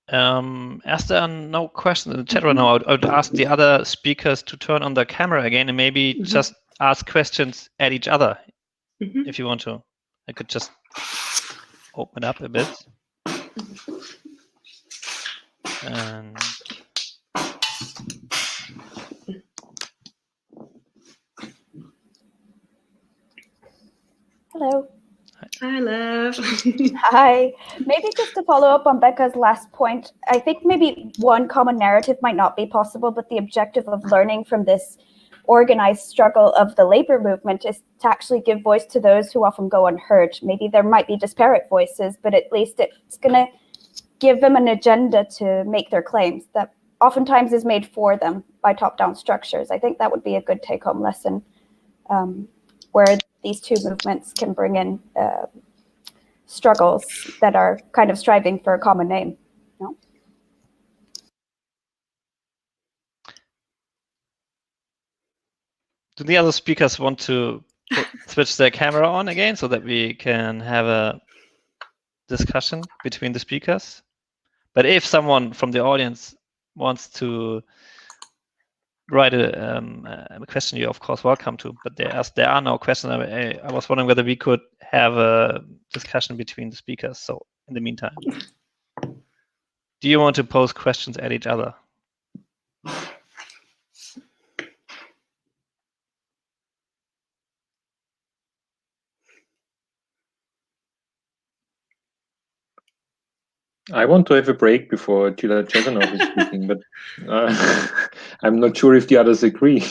As there are no questions in the chat right now, I would ask the other speakers to turn on their camera again and maybe just ask questions at each other, if you want to. I could just open up a bit. And hello. Hi, Lev. Hi. Maybe just to follow up on Becca's last point, I think maybe one common narrative might not be possible, but the objective of learning from this organized struggle of the labor movement is to actually give voice to those who often go unheard. Maybe there might be disparate voices, but at least it's going to give them an agenda to make their claims that oftentimes is made for them by top-down structures. I think that would be a good take-home lesson, where these two movements can bring in struggles that are kind of striving for a common name. No? Do the other speakers want to switch their camera on again so that we can have a discussion between the speakers? But if someone from the audience wants to write a question, you're of course welcome to. But there are no questions. I was wondering whether we could have a discussion between the speakers. So in the meantime, do you want to pose questions at each other? I want to have a break before Gila Chazanov is speaking, but I'm not sure if the others agree.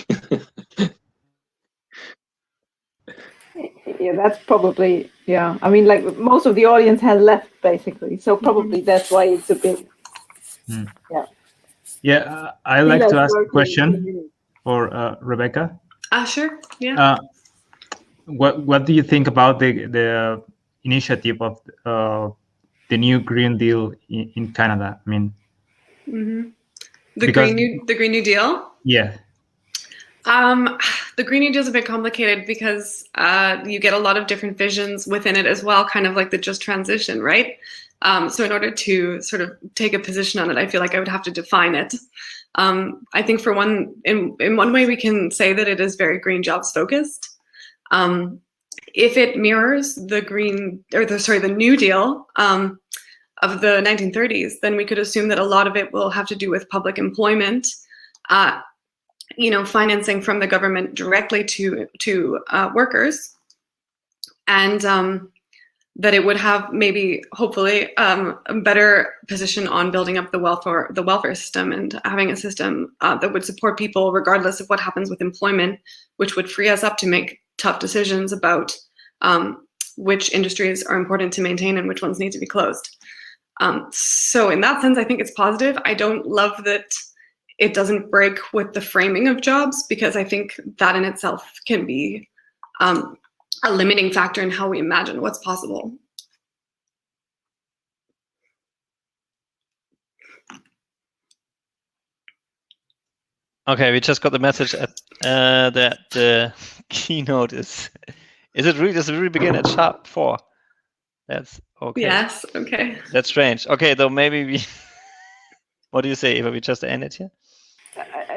Yeah, that's probably, yeah. I mean, like most of the audience has left basically, so probably that's why it's a bit, yeah. Yeah, I'd like to ask a question for Rebecca. Sure, yeah. What do you think about the initiative of the new Green Deal in Canada? I mean, the Green New Deal. Yeah. The Green New Deal is a bit complicated because you get a lot of different visions within it as well, kind of like the just transition, right? So in order to sort of take a position on it, I feel like I would have to define it. I think for one, in one way, we can say that it is very green jobs focused. if it mirrors the the New Deal of the 1930s, then we could assume that a lot of it will have to do with public employment, financing from the government directly to workers, and that it would have maybe, hopefully, a better position on building up the welfare system and having a system that would support people regardless of what happens with employment, which would free us up to make tough decisions about which industries are important to maintain and which ones need to be closed. So in that sense, I think it's positive. I don't love that it doesn't break with the framing of jobs, because I think that in itself can be a limiting factor in how we imagine what's possible. Okay, we just got the message that the keynote is it really, does it really begin at #4? That's okay. Yes, okay. That's strange. Okay, though maybe we, what do you say, Eva? We just end it here?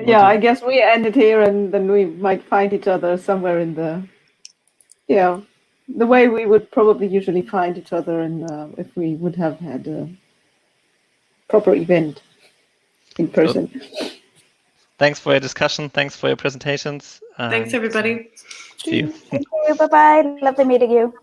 Yeah, I guess we end it here, and then we might find each other somewhere in the, the way we would probably usually find each other, and if we would have had a proper event in person. So, thanks for your discussion. Thanks for your presentations. Thanks, everybody. See you. Thank you. Bye-bye. Lovely meeting you.